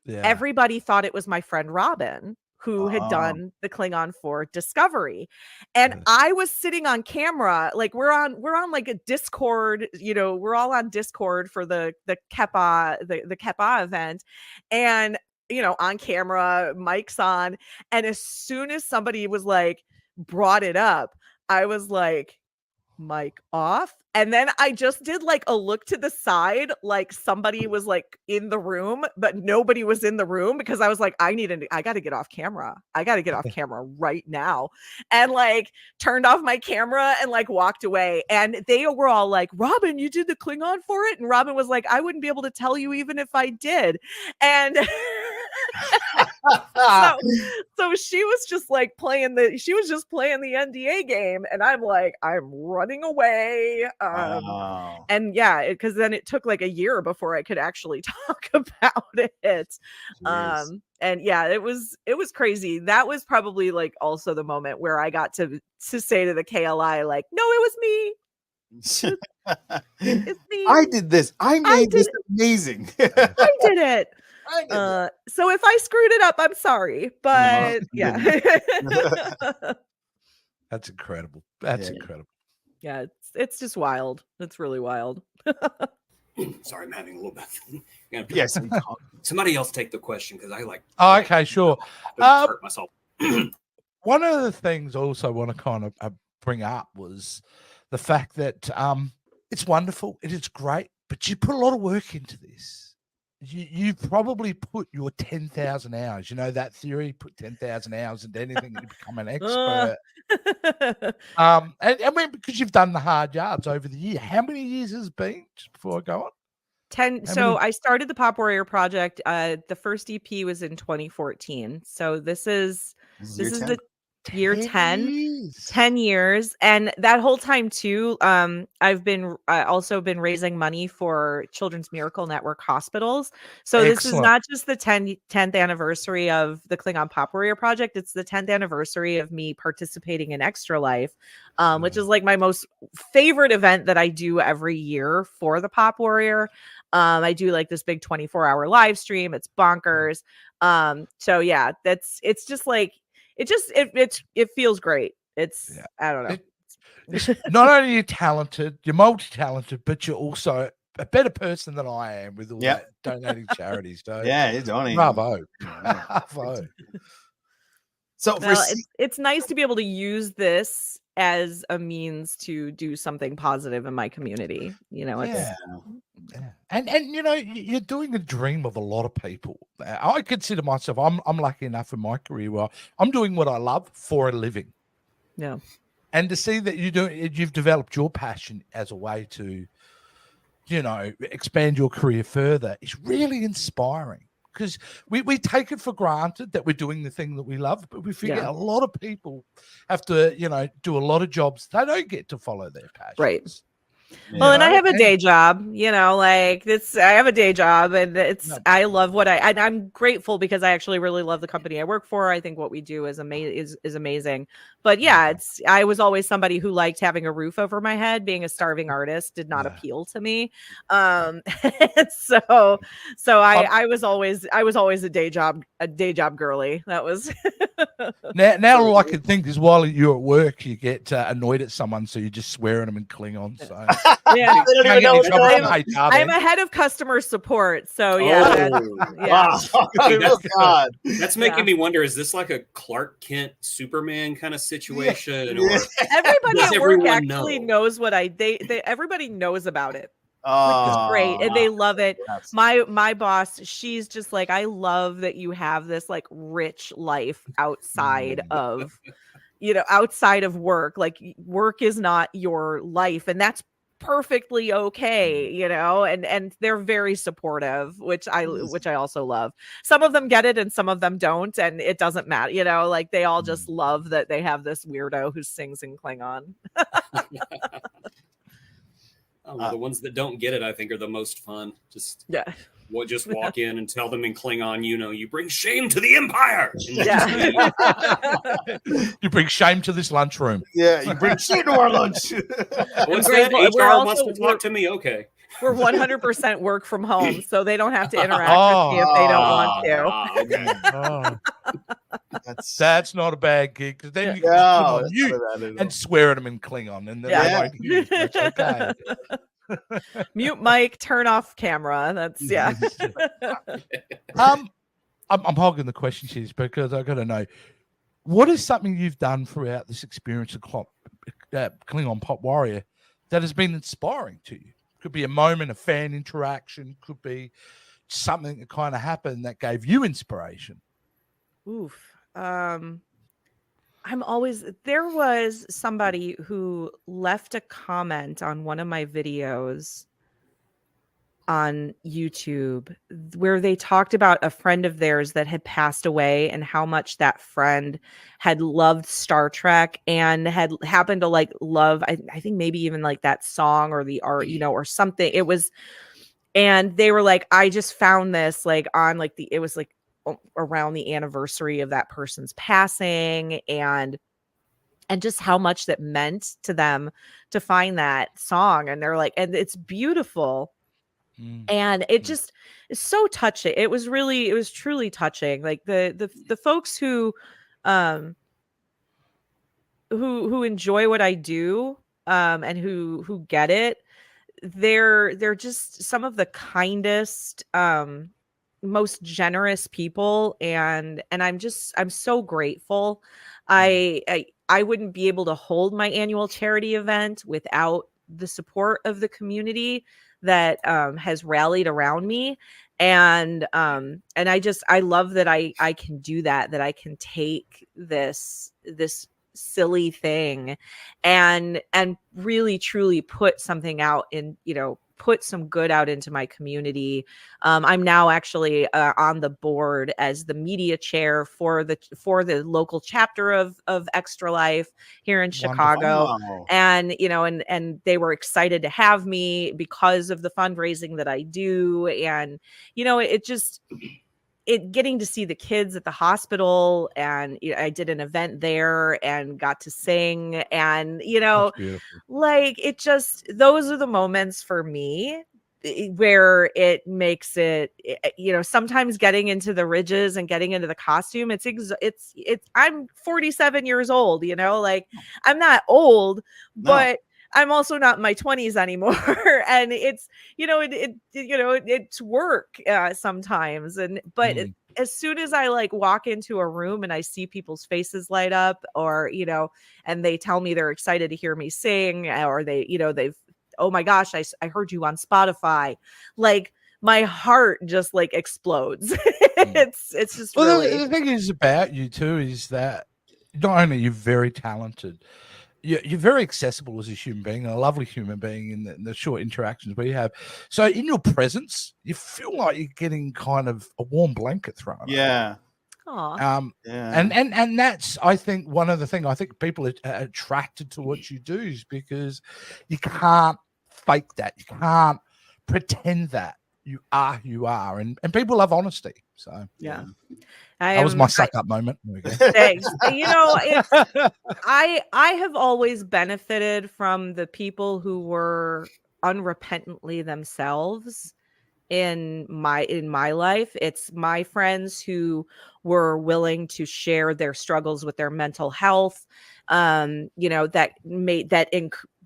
everybody thought it was my friend Robin who had done the Klingon for Discovery. And I was sitting on camera, like we're on like a Discord, we're all on Discord for the ghaH, the ghaH event. And on camera, mic's on. And as soon as somebody was like, brought it up, I was like, mic off. And then I just did like a look to the side, like somebody was like in the room, but nobody was in the room, because I was like, I got to get off camera. I got to get off camera right now. And like turned off my camera and like walked away. And they were all like, Robin, you did the Klingon for it? And Robin was like, I wouldn't be able to tell you even if I did. And so she was just like playing the NDA game, and I'm like, I'm running away. And yeah, because then it took like a year before I could actually talk about it. And yeah, it was crazy. That was probably like also the moment where I got to say to the KLI, like, no, it was me. It's me. I did this. I made this amazing. I did it. So if I screwed it up, I'm sorry, but yeah. That's incredible. That's incredible. Yeah, it's just wild. It's really wild. Sorry, I'm having a little bit. Yes. Somebody else take the question because I like. Oh, okay, sure. Hurt myself. One of the things I also want to kind of bring up was the fact that it's wonderful, it is great, but you put a lot of work into this. You probably put your 10,000 hours. You know that theory, put 10,000 hours into anything and you become an expert. And I mean, because you've done the hard yards over the year. How many years has it been, just before I go on? 10. So I started the Pop Warrior project. The first EP was in 2014. So this is the year 10 years. And that whole time too, I've been also been raising money for Children's Miracle Network hospitals. So Excellent. This is not just the 10th anniversary of the Klingon Pop Warrior project. It's the 10th anniversary of me participating in Extra Life, which is like my most favorite event that I do every year for the Pop Warrior. I do like this big 24-hour live stream. It's bonkers. So yeah, it's just like, it feels great. It's I don't know. It's not only you're talented, you're multi-talented, but you're also a better person than I am with all that donating charities. So you're donating. Bravo. Bravo. So it's nice to be able to use this as a means to do something positive in my community. You know, And you know, you're doing a dream of a lot of people. I consider myself, I'm lucky enough in my career where I'm doing what I love for a living. Yeah. And to see that you've developed your passion as a way to, you know, expand your career further is really inspiring. Because we take it for granted that we're doing the thing that we love, but we forget a lot of people have to, you know, do a lot of jobs. They don't get to follow their passions. Right. Well, and I have a day job, you know, like I have a day job and I love what I'm grateful because I actually really love the company I work for. I think what we do is amazing. But yeah, I was always somebody who liked having a roof over my head. Being a starving artist did not appeal to me. So I was always a day job girly. That was now all I can think is while you're at work, you get annoyed at someone, so you just swear at them in Klingon. So yeah, they don't even know I'm a head of customer support. So yeah, wow. God. That's making me wonder: is this like a Clark Kent Superman kind of situation? Or everybody at work actually knows what everybody knows about it. Which is great, and they love it. My boss, she's just like, I love that you have this like rich life outside of, you know, outside of work. Like work is not your life, and that's perfectly okay, you know. And they're very supportive, which I also love. Some of them get it, and some of them don't, and it doesn't matter, you know. Like they all just love that they have this weirdo who sings in Klingon. Well, the ones that don't get it, I think, are the most fun. Just walk in and tell them in Klingon, you know, you bring shame to the Empire. You bring shame to this lunchroom. Yeah, you bring shame to our lunch. What's that? HR wants to talk to me? Okay. We're 100% work from home, so they don't have to interact with me if they don't want to. Okay. That's not a bad gig, because then you can put on mute and swear at them in Klingon, and then they won't hear you. It's okay. Mute mic, turn off camera. That's I'm hogging the question sheets because I got to know, what is something you've done throughout this experience of Klingon Pop Warrior that has been inspiring to you? Could be a moment of fan interaction, could be something that kind of happened that gave you inspiration. Oof. There was somebody who left a comment on one of my videos on YouTube where they talked about a friend of theirs that had passed away and how much that friend had loved Star Trek and had happened to like love, I think maybe even like that song or the art, you know, or something. It was, and they were like, I just found this like on like it was like around the anniversary of that person's passing, and just how much that meant to them to find that song. And they're like, and it's beautiful. And it just is so touching. It was truly touching. Like the folks who enjoy what I do and who get it, they're just some of the kindest, most generous people, and I'm so grateful. I wouldn't be able to hold my annual charity event without the support of the community that has rallied around me. And I love that I can do that I can take this silly thing and really truly put something out in, put some good out into my community. I'm now actually on the board as the media chair for the local chapter of Extra Life here in Chicago. Wow. And and they were excited to have me because of the fundraising that I do. And it getting to see the kids at the hospital, and I did an event there and got to sing, and like it just, those are the moments for me where it makes it, sometimes getting into the ridges and getting into the costume, it's I'm 47 years old, like I'm not old, but I'm also not in my 20s anymore. And it's, it's work sometimes. But as soon as I like walk into a room and I see people's faces light up, or, and they tell me they're excited to hear me sing, or they've, oh my gosh, I heard you on Spotify. Like my heart just like explodes. It's just really. The thing is about you too, is that not only are you very talented, you're very accessible as a human being, and a lovely human being in the short interactions we have. So in your presence, you feel like you're getting kind of a warm blanket thrown. Yeah. Aww. And that's, I think, one of the things I think people are attracted to what you do, is because you can't fake that. You can't pretend that. You are who you are, and people love honesty. So yeah. That was my suck up moment. Thanks. I have always benefited from the people who were unrepentantly themselves in my life. It's my friends who were willing to share their struggles with their mental health,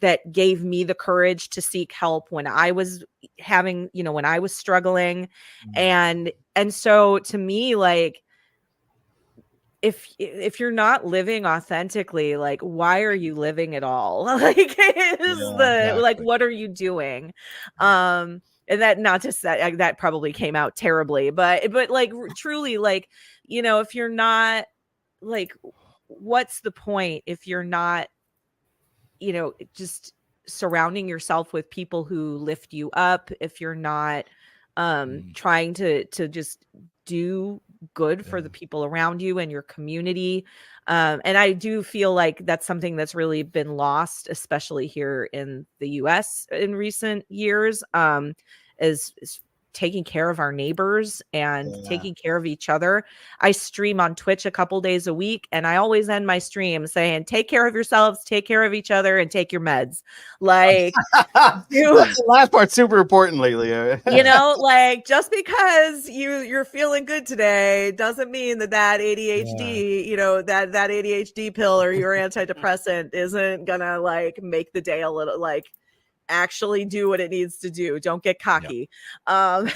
that gave me the courage to seek help when I was when I was struggling. And so to me, like, if you're not living authentically, like, why are you living at all? Like, like, what are you doing? And that, not to say that probably came out terribly, but like truly, like, if you're not, like, what's the point if you're not, just surrounding yourself with people who lift you up, if you're not trying to just do good for the people around you and your community. And I do feel like that's something that's really been lost, especially here in the US in recent years, is taking care of our neighbors and taking care of each other. I stream on Twitch a couple days a week, and I always end my stream saying, take care of yourselves, take care of each other, and take your meds. Like, the last part's super important lately. Like, just because you're feeling good today doesn't mean that ADHD, that ADHD pill or your antidepressant isn't gonna like make the day a little, like, actually do what it needs to do. Don't get cocky. So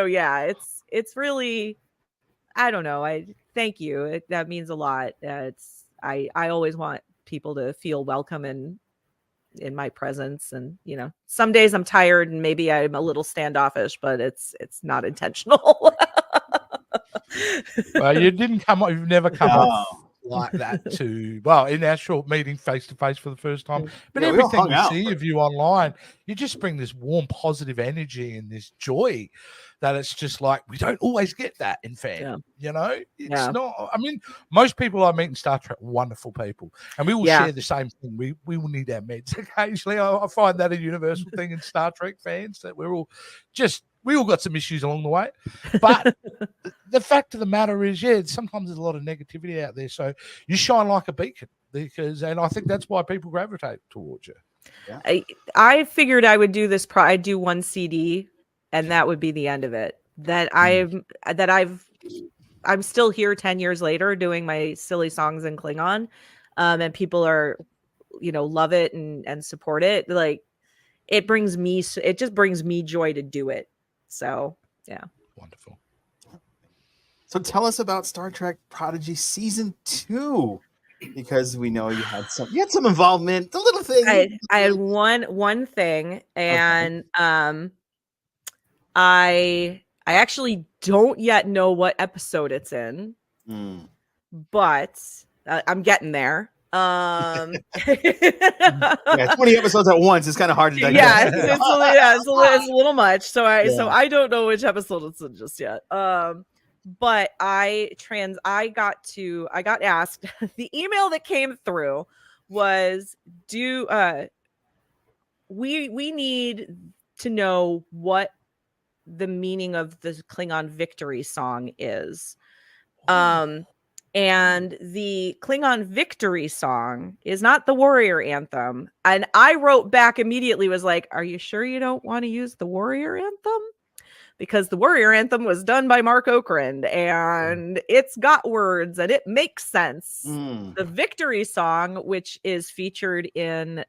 yeah, it's really, I don't know. I thank you. That means a lot. I always want people to feel welcome in my presence. And, some days I'm tired and maybe I'm a little standoffish, but it's not intentional. Well, you've never come off like that in our short meeting face to face for the first time, but everything we see of you online, you just bring this warm positive energy and this joy that it's just like, we don't always get that in fandom. It's not, I mean, most people I meet in Star Trek, wonderful people, and we all share the same thing. We will need our meds occasionally. I find that a universal thing in Star Trek fans, that we all got some issues along the way, but the fact of the matter is, sometimes there's a lot of negativity out there. So you shine like a beacon, and I think that's why people gravitate towards you. Yeah. I figured I would do this. I'd do one CD, and that would be the end of it. I'm still here 10 years later doing my silly songs in Klingon. and people are, love it and support it. Like it just brings me joy to do it. So yeah. Wonderful. So tell us about Star Trek Prodigy Season 2, because we know you had some involvement, the little thing. I had one thing, and I actually don't yet know what episode it's in, but I'm getting there. Yeah, 20 episodes at once is kind of hard to digest. Yeah, it's a little much. So I don't know which episode it's in just yet. But I got asked, the email that came through was, we need to know what the meaning of the Klingon victory song is. And the Klingon victory song is not the warrior anthem. And I wrote back immediately, was like, are you sure you don't want to use the warrior anthem? Because the warrior anthem was done by Mark Okrand, and it's got words and it makes sense. The victory song, which is featured in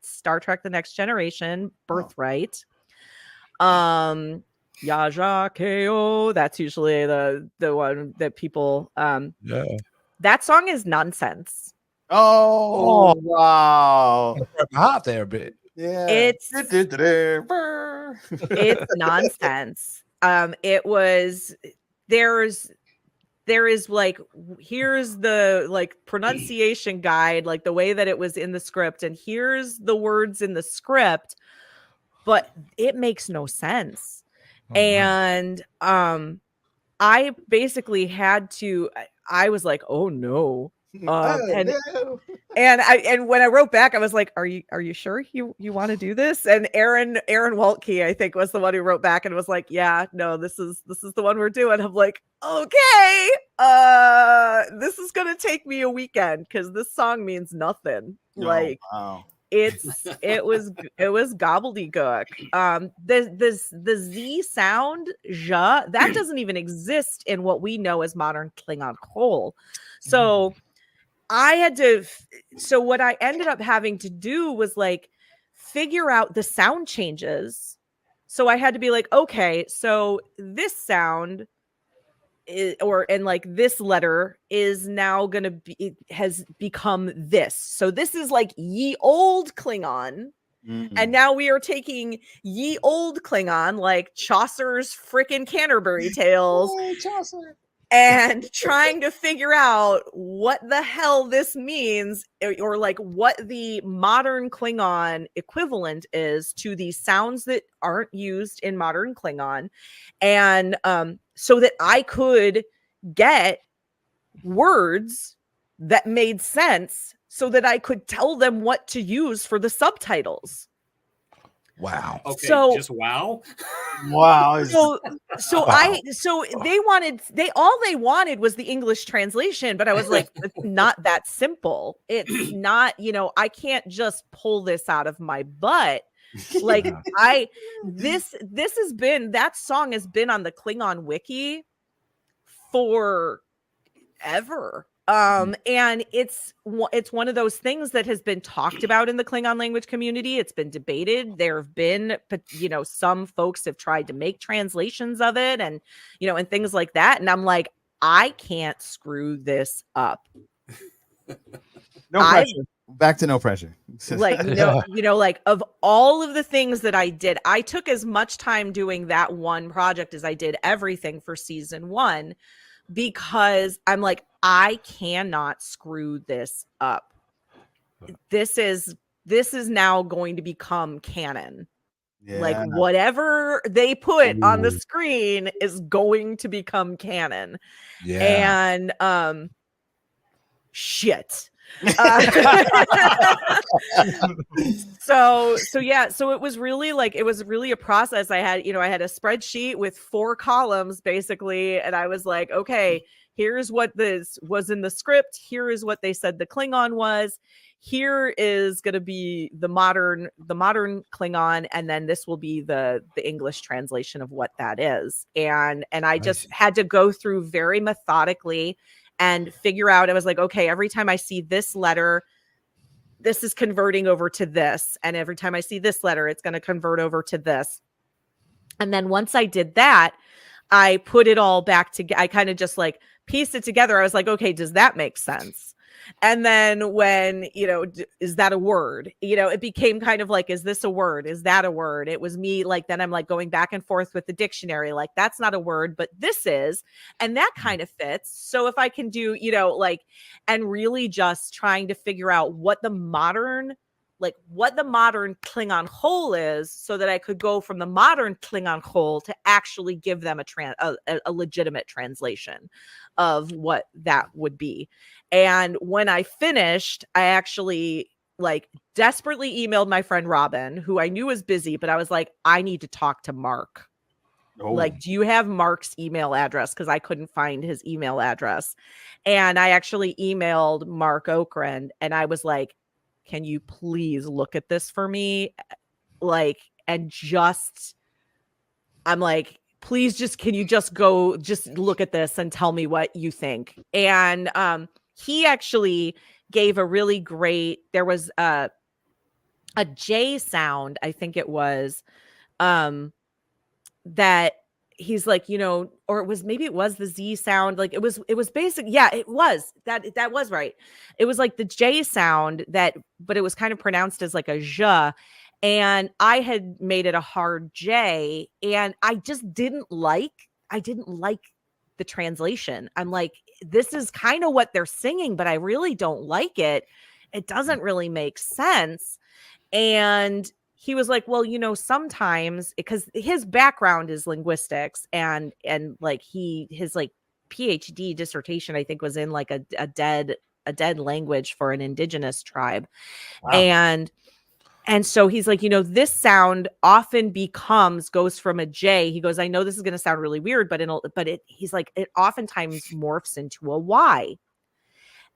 Star Trek The Next Generation, Birthright. Yaja Ko, that's usually the one that people that song is nonsense. Oh wow. Heart there a bit. Yeah. It's nonsense. There is like, here's the like pronunciation guide, like the way that it was in the script, and here's the words in the script, but it makes no sense. And I basically I was like, oh no. And when I wrote back, I was like, are you sure you want to do this? And Aaron Waltke, I think, was the one who wrote back and was like, yeah, no, this is the one we're doing. I'm like, okay, this is gonna take me a weekend because this song means nothing. Wow. it was gobbledygook. The Z sound, ja, that doesn't even exist in what we know as modern Klingon Kol. So so what I ended up having to do was like figure out the sound changes. So I had to be like, okay, so this sound and like this letter is now gonna be, it has become this. So this is like ye old Klingon. And now we are taking ye old Klingon, like Chaucer's freaking Canterbury Tales. Oh, Chaucer. And trying to figure out what the hell this means, or like what the modern Klingon equivalent is to these sounds that aren't used in modern Klingon. And so that I could get words that made sense so that I could tell them what to use for the subtitles. Wow. Okay. So just wow. Wow. So they wanted was the English translation, but I was like, it's not that simple. It's not, I can't just pull this out of my butt. Like that song has been on the Klingon wiki forever. And it's one of those things that has been talked about in the Klingon language community. It's been debated. There have been, some folks have tried to make translations of it and, and things like that. And I'm like, I can't screw this up. No pressure. Back to no pressure. Like, no, like of all of the things that I did, I took as much time doing that one project as I did everything for season 1, because I'm like, I cannot screw this up. This is now going to become canon. Yeah. Like whatever they put on the screen is going to become canon. Yeah. And shit. So it was really a process. I had a spreadsheet with 4 columns basically, and I was like, okay, here's what this was in the script, here is what they said the Klingon was, here is going to be the modern Klingon, and then this will be the English translation of what that is. And I just had to go through very methodically and figure out. I was like, okay, every time I see this letter, this is converting over to this. And every time I see this letter, it's going to convert over to this. And then once I did that, I put it all back together. I kind of just like pieced it together. I was like, okay, does that make sense? And then when, is that a word? It became kind of like, is this a word? Is that a word? It was me like, then I'm like going back and forth with the dictionary. Like, that's not a word, but this is, and that kind of fits. So if I can do, and really just trying to figure out what the modern Klingon whole is, so that I could go from the modern Klingon whole to actually give them a legitimate translation of what that would be. And when I finished, I actually desperately emailed my friend Robin, who I knew was busy, but I was like, I need to talk to Mark. Oh. Do you have Mark's email address? Because I couldn't find his email address. And I actually emailed Mark Okrand, and I was like, can you please look at this for me? I'm like, please can you just look at this and tell me what you think? And he actually gave a really great, there was a J sound, I think it was, that he's like, or it was the Z sound. Like it was basic. Yeah, it was that was right. It was like the J sound but it was kind of pronounced as like a zh. And I had made it a hard J, and I just didn't like the translation. I'm like, this is kind of what they're singing, but I really don't like it. It doesn't really make sense. And he was like, well, sometimes, because his background is linguistics, and like his like PhD dissertation, I think, was in like a dead language for an indigenous tribe. Wow. And so he's like, this sound often goes from a J. He goes, I know this is going to sound really weird, he's like, it oftentimes morphs into a Y.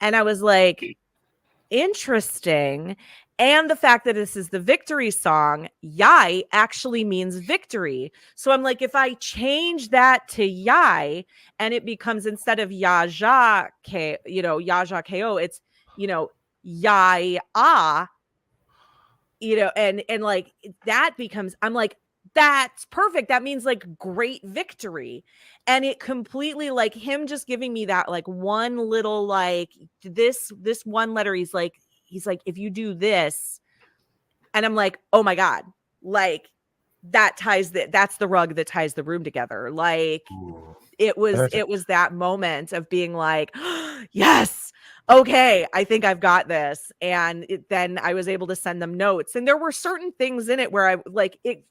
And I was like, interesting. And the fact that this is the victory song, Yai actually means victory. So I'm like, if I change that to Yai, and it becomes, instead of Yaja Ko, it's, Yai Ah, and like that becomes, I'm like, that's perfect. That means like great victory. And it completely, like, him just giving me that like one little, like this one letter, he's like, if you do this, and I'm like, oh my God, like that's the rug that ties the room together. Like, ooh, it was that moment of being like, oh, yes, okay, I think I've got this. And then I was able to send them notes, and there were certain things in it where I like it,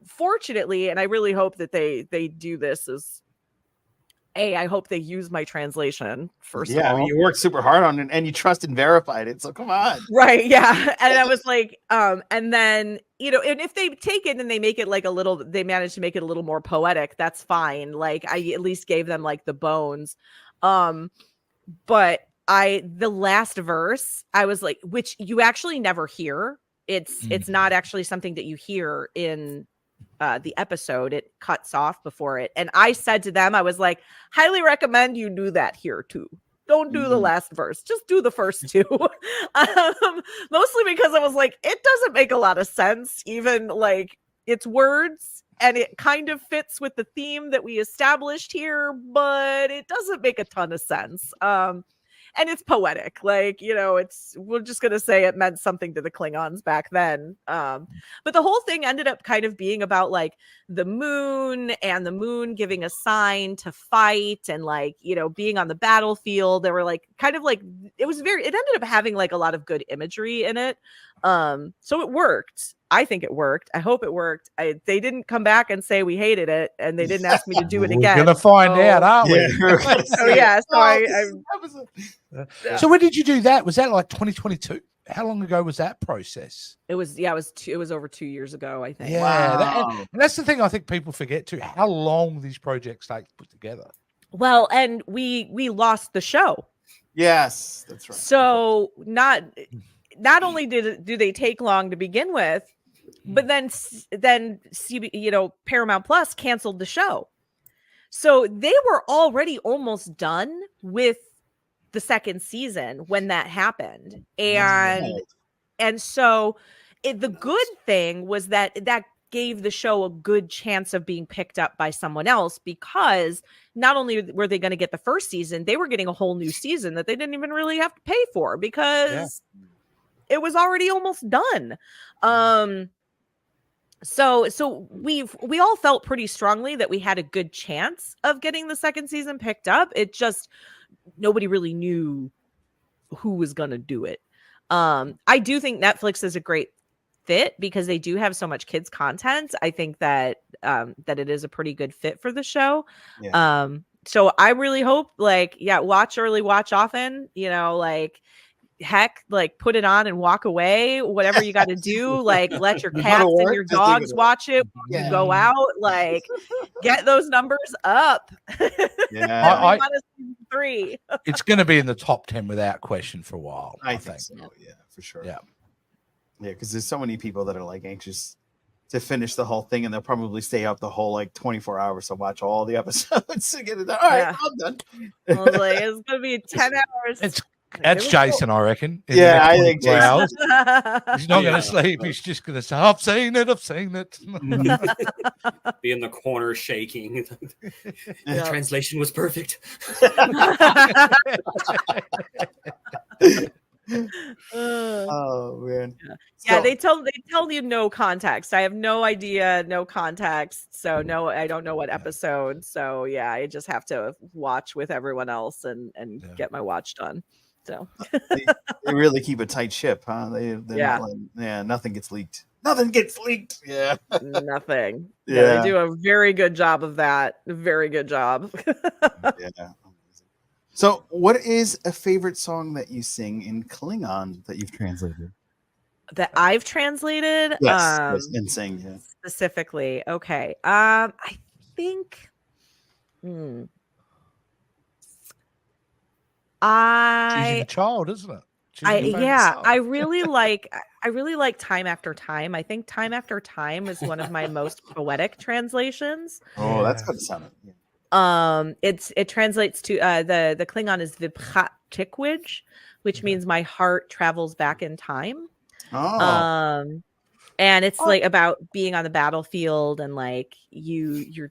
fortunately, and I really hope that they do this as I hope they use my translation first. Yeah, of all. I mean, you worked super hard on it, and you trust and verified it. So come on, right? Yeah, and I was like, and then and if they take it and they make it like they manage to make it a little more poetic, that's fine. Like, I at least gave them like the bones, but the last verse, I was like, which you actually never hear. It's not actually something that you hear in the episode. It cuts off before it. And I said to them, I was like, highly recommend you do that here too. Don't do the last verse. Just do the first two. Mostly because I was like, it doesn't make a lot of sense. Even like, it's words, and it kind of fits with the theme that we established here, but it doesn't make a ton of sense. And it's poetic, like, we're just going to say it meant something to the Klingons back then. But the whole thing ended up kind of being about like the moon, and the moon giving a sign to fight, and like, being on the battlefield. There were like, kind of like, it ended up having like a lot of good imagery in it. So it worked. I think it worked. I hope it worked. They didn't come back and say we hated it, and they didn't ask me to do it again. We're gonna find out, aren't we? So when did you do that? Was that like 2022? How long ago was that process? It was over 2 years ago, I think. Yeah, wow. And that's the thing I think people forget too, how long these projects take to put together. Well, and we lost the show. Yes, that's right. So not only do they take long to begin with, but then Paramount Plus canceled the show. So they were already almost done with the second season when that happened. And so the good thing was that gave the show a good chance of being picked up by someone else, because not only were they going to get the first season, they were getting a whole new season that they didn't even really have to pay for, because it was already almost done. So we all felt pretty strongly that we had a good chance of getting the second season picked up. It just, nobody really knew who was going to do it. I do think Netflix is a great fit because they do have so much kids content. I think that that it is a pretty good fit for the show. So I really hope, like, watch early, watch often, you know, like, heck, like, put it on and walk away, whatever you got to do. Like, let your cats and your dogs watch it when you go out, like, get those numbers up. I want to see 3. It's going to be in the top 10 without question for a while. I think so. Yeah, for sure. Yeah, because there's so many people that are like anxious to finish the whole thing, and they'll probably stay up the whole like 24 hours to watch all the episodes to get it done. All right, I'm done. I was like, it's gonna be 10 hours. That's Jason, I reckon. Yeah, I think Jason. He's not going to sleep. He's just going to say, I've seen it. Be in the corner shaking. The translation was perfect. Oh man. Yeah, they tell you no context. I have no idea, no context. So no, I don't know what episode. So yeah, I just have to watch with everyone else and get my watch done. So they really keep a tight ship, huh? They're not like, nothing gets leaked. Nothing gets leaked. Yeah. Nothing. Yeah, they do a very good job of that. Very good job. Yeah. So, what is a favorite song that you sing in Klingon that you've translated? That I've translated? Yes, and sing. Yeah. Specifically. Okay. I think. Choosing a child, isn't it? I really like Time After Time. I think Time After Time is one of my most poetic translations. Oh, that's good sounding. Yeah. It translates to the Klingon is sutai-toQqul, which means my heart travels back in time. And it's like about being on the battlefield, and like you're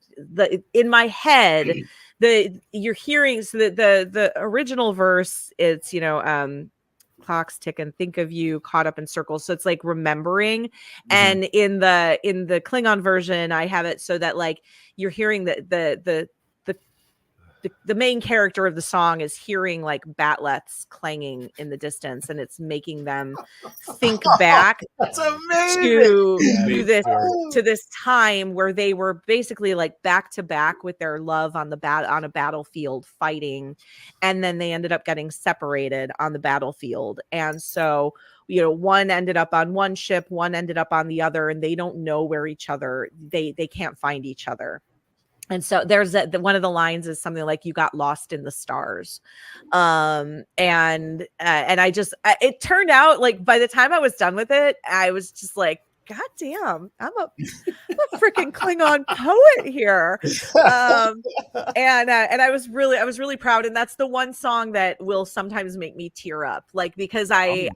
in my head, you're hearing, so the original verse, it's, you know, clocks tick and think of you caught up in circles. So it's like remembering. And in the Klingon version, I have it so that like you're hearing the main character of the song is hearing like batlets clanging in the distance, and it's making them think back to this time where they were basically like back to back with their love on a battlefield fighting, and then they ended up getting separated on the battlefield. And so, you know, one ended up on one ship, one ended up on the other, and they don't know where each other, they can't find each other. And so there's one of the lines is something like, you got lost in the stars. And I just, it turned out like by the time I was done with it, I was just like, God damn, I'm a freaking Klingon poet here. And I was really proud. And that's the one song that will sometimes make me tear up, like, because I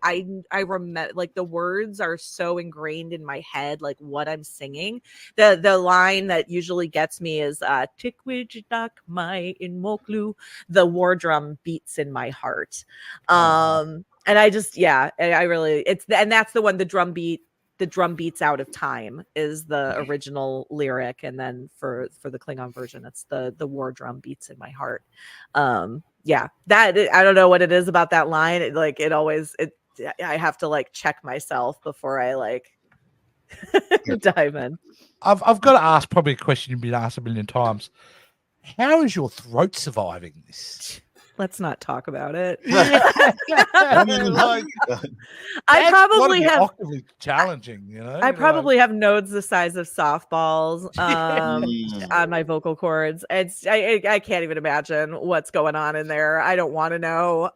remember, like, the words are so ingrained in my head, like what I'm singing. The line that usually gets me is "Tikwijdak mai in moklu." The war drum beats in my heart. And I just, I really, and that's the one, the drum beats out of time is the original lyric, and then for the Klingon version, it's the war drum beats in my heart. That, I don't know what it is about that line. I have to like check myself before I like dive in. I've got to ask probably a question you've been asked a million times. How is your throat surviving this? Let's not talk about it. I probably have challenging, you know. I probably have nodes the size of softballs on my vocal cords. I can't even imagine what's going on in there. I don't want to know.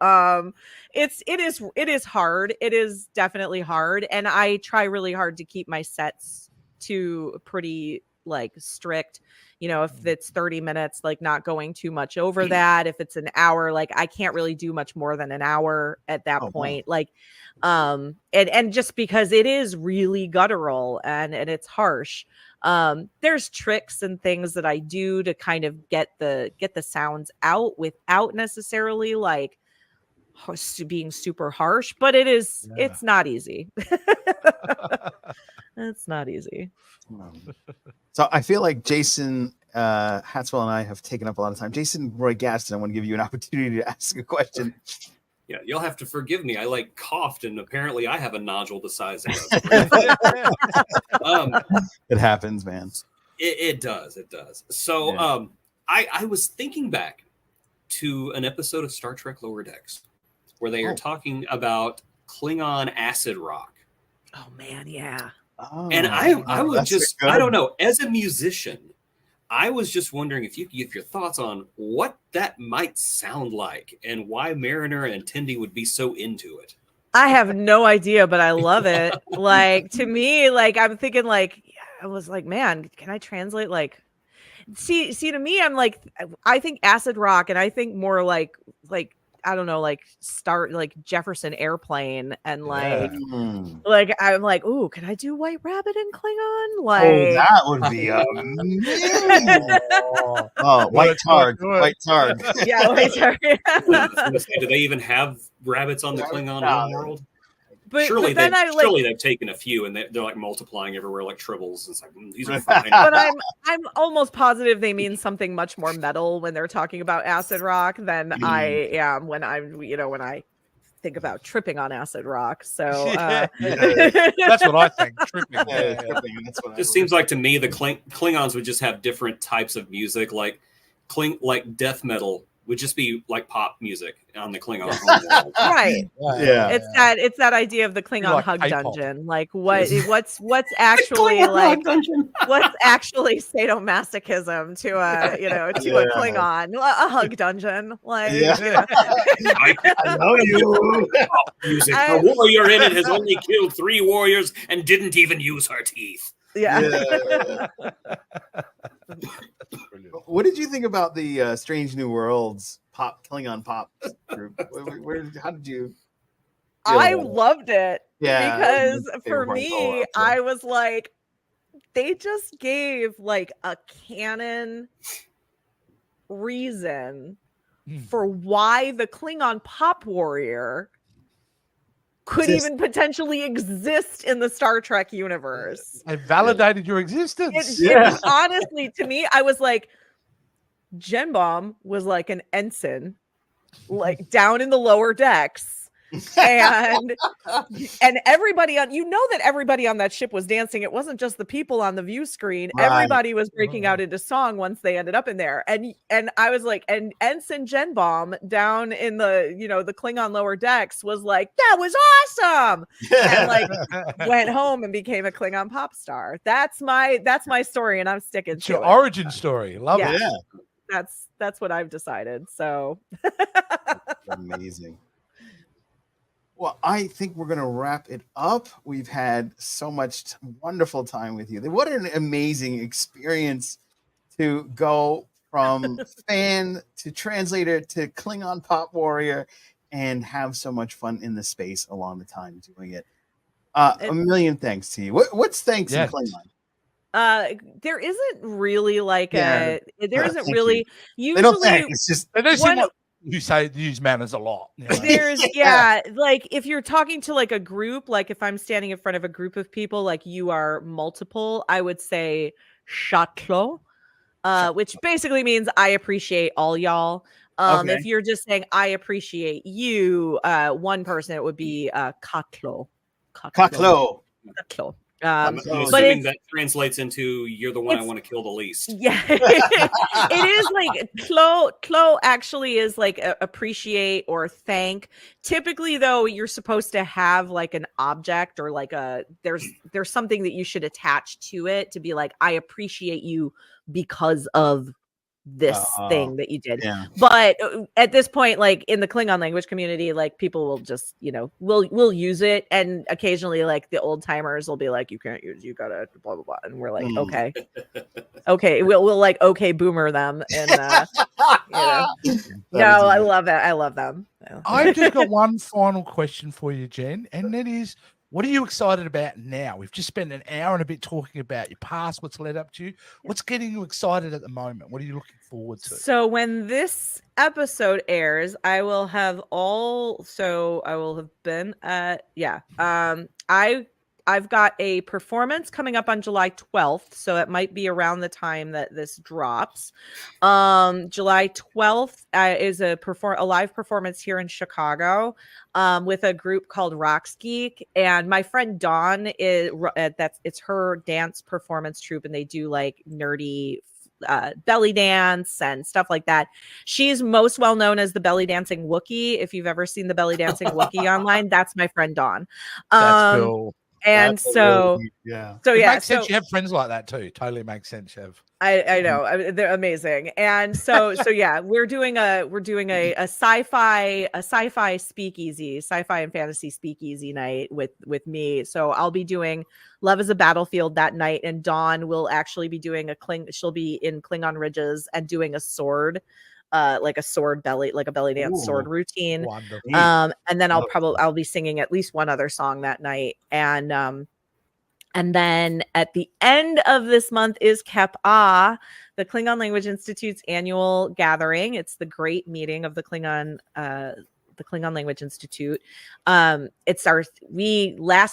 It is hard. It is definitely hard, and I try really hard to keep my sets to pretty like strict. You know, if it's 30 minutes, like not going too much over that. If it's an hour, like I can't really do much more than an hour at that point. Wow. Like, and just because it is really guttural and it's harsh. There's tricks and things that I do to kind of get the sounds out without necessarily like being super harsh, but it's not easy. It's not easy. So I feel like Jason Hatswell and I have taken up a lot of time. Jason Roy Gaston, I want to give you an opportunity to ask a question. Yeah, you'll have to forgive me. I like coughed, and apparently I have a nodule the size of it happens, man. It does. So I was thinking back to an episode of Star Trek Lower Decks where they are talking about Klingon acid rock. Oh man, yeah. Oh, and I would just, I don't know, as a musician, I was just wondering if you could give your thoughts on what that might sound like and why Mariner and Tendi would be so into it. I have no idea, but I love it. Like, to me, like, I'm thinking, like, I was like, man, can I translate? Like, see, to me, I'm like, I think acid rock, and I think more like, I don't know, like Jefferson Airplane, and like I'm like, ooh, can I do White Rabbit in Klingon? Like, that would be amazing. White Targ. Yeah, White Targ. Do they even have rabbits on the Klingon world? But surely they've taken a few and they're like multiplying everywhere like tribbles. It's like these are fine. But I'm almost positive they mean something much more metal when they're talking about acid rock than I am when when I think about tripping on acid rock. So that's what I think. Tripping. That's what it seems like to me the Klingons would just have different types of music, like death metal would just be like pop music on the Klingon world. Right. Yeah. It's that idea of the Klingon like hug K-pop. Dungeon. Like what's actually like what's actually sadomasochism to a Klingon, a hug dungeon. Like I know you. Music. A warrior in it has only killed 3 warriors and didn't even use her teeth. Yeah. What did you think about the Strange New Worlds Klingon pop group? How did you? I loved it. Yeah, because for me, I was like, they just gave like a canon reason for why the Klingon Pop Warrior could even potentially exist in the Star Trek universe. It validated your existence. It honestly, to me, I was like, Jenbom was like an ensign, like down in the lower decks. And everybody on, that everybody on that ship was dancing. It wasn't just the people on the view screen. Right. Everybody was breaking out into song once they ended up in there. And I was like, and Ensign Jenbom down in the the Klingon lower decks was like, that was awesome. And like went home and became a Klingon pop star. That's my story, and I'm sticking it's to your it. origin story. Love it. Yeah. That's what I've decided. So amazing. Well, I think we're going to wrap it up. We've had so much wonderful time with you. What an amazing experience to go from fan to translator to Klingon Pop Warrior and have so much fun in the space along the time doing it. A million thanks to you. What's thanks in Klingon? There isn't really like there isn't really usually they don't thank, it's just you say use manners a lot. There's like if you're talking to like a group, like if I'm standing in front of a group of people, like you are multiple, I would say Château, which basically means I appreciate all y'all. If you're just saying I appreciate you, one person, it would be Caclo. I'm assuming that translates into you're the one I want to kill the least. Yeah. It is like Clo actually is like appreciate or thank. Typically though, you're supposed to have like an object or like there's something that you should attach to it to be like, I appreciate you because of this thing that you did. Yeah. But at this point, like in the Klingon language community, like people will just, we'll use it. And occasionally like the old timers will be like, you can't use, you gotta blah, blah, blah. And we're like, okay. We'll like, okay, boomer them. And, no, I love it. I love them. I've just got one final question for you, Jen. And that is, what are you excited about now? We've just spent an hour and a bit talking about your past, what's led up to you. What's getting you excited at the moment? What are you looking forward to? So when this episode airs, I will have been at, I've got a performance coming up on July 12th. So it might be around the time that this drops. July 12th is a live performance here in Chicago with a group called Rocks Geek. And my friend Dawn it's her dance performance troupe, and they do like nerdy belly dance and stuff like that. She's most well known as the belly dancing Wookiee. If you've ever seen the belly dancing Wookiee online, that's my friend Dawn. That's cool. And so, it makes sense. You have friends like that too. Totally makes sense. I know they're amazing. And so yeah, we're doing a sci-fi speakeasy, sci-fi and fantasy speakeasy night with me. So I'll be doing Love is a Battlefield that night, and Dawn will actually be doing she'll be in Klingon Ridges and doing a sword. Like a sword belly, like a belly dance sword routine. And then I'll be singing at least one other song that night. And then at the end of this month is ghaH, the Klingon Language Institute's annual gathering. It's the great meeting of the Klingon Language Institute. Last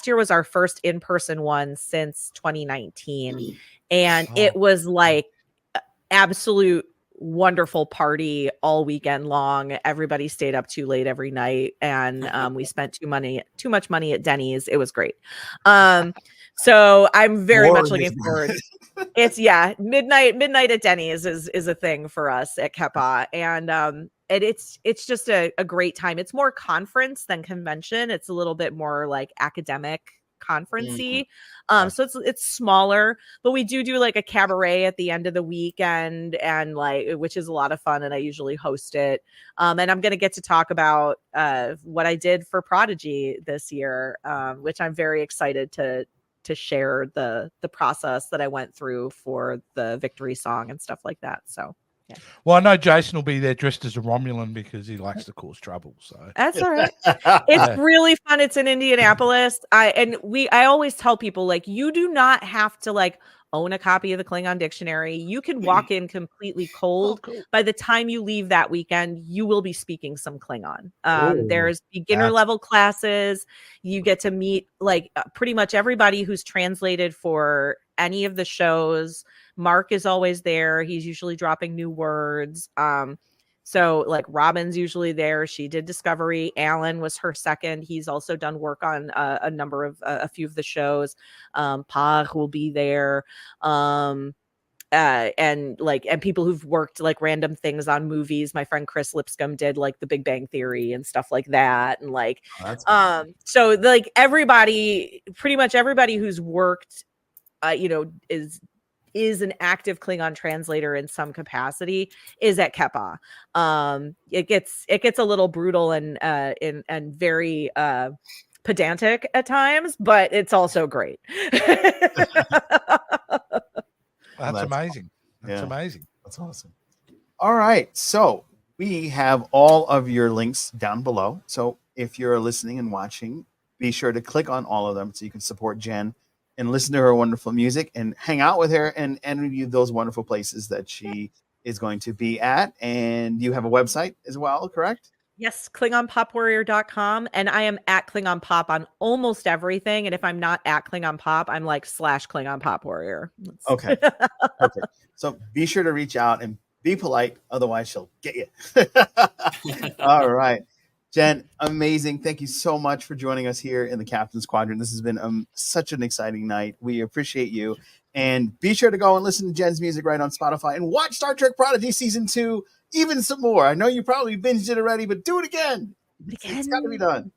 year was our first in-person one since 2019. And it was like absolute wonderful party all weekend long. Everybody stayed up too late every night, and we spent too much money at Denny's. It was great. So I'm very much looking forward. It's midnight at Denny's is a thing for us at ghaH, and it's just a great time. It's more conference than convention. It's a little bit more like academic conference-y. So it's smaller, but we do like a cabaret at the end of the weekend, and which is a lot of fun, and I usually host it. And I'm going to get to talk about what I did for Prodigy this year, which I'm very excited to share the process that I went through for the victory song and stuff like that. So yeah. Well, I know Jason will be there dressed as a Romulan because he likes to cause trouble. So that's all right. It's really fun. It's in Indianapolis. I always tell people, like, you do not have to like own a copy of the Klingon dictionary. You can walk in completely cold. Cool. By the time you leave that weekend, you will be speaking some Klingon. There's beginner level classes. You get to meet like pretty much everybody who's translated for any of the shows. Mark is always there. He's usually dropping new words. So like Robin's usually there. She did Discovery. Alan was her second. He's also done work on a few of the shows. Pag will be there. And people who've worked like random things on movies. My friend Chris Lipscomb did like The Big Bang Theory and stuff like that. And like, so like pretty much everybody who's worked, is an active Klingon translator in some capacity is at ghaH. It gets a little brutal and very pedantic at times, but it's also great. That's amazing. That's amazing. That's awesome. All right. So we have all of your links down below. So if you're listening and watching, be sure to click on all of them so you can support Jen and listen to her wonderful music and hang out with her and review those wonderful places that she is going to be at. And you have a website as well, correct? Yes, KlingonPopWarrior.com. And I am at Klingon Pop on almost everything. And if I'm not at Klingon Pop, I'm like /Klingon Pop Warrior. Okay. Perfect. So be sure to reach out and be polite. Otherwise, she'll get you. All right. Jen, amazing. Thank you so much for joining us here in the Captain's Quadrant. This has been such an exciting night. We appreciate you. And be sure to go and listen to Jen's music right on Spotify and watch Star Trek Prodigy Season 2 even some more. I know you probably binged it already, but do it again. It's got to be done.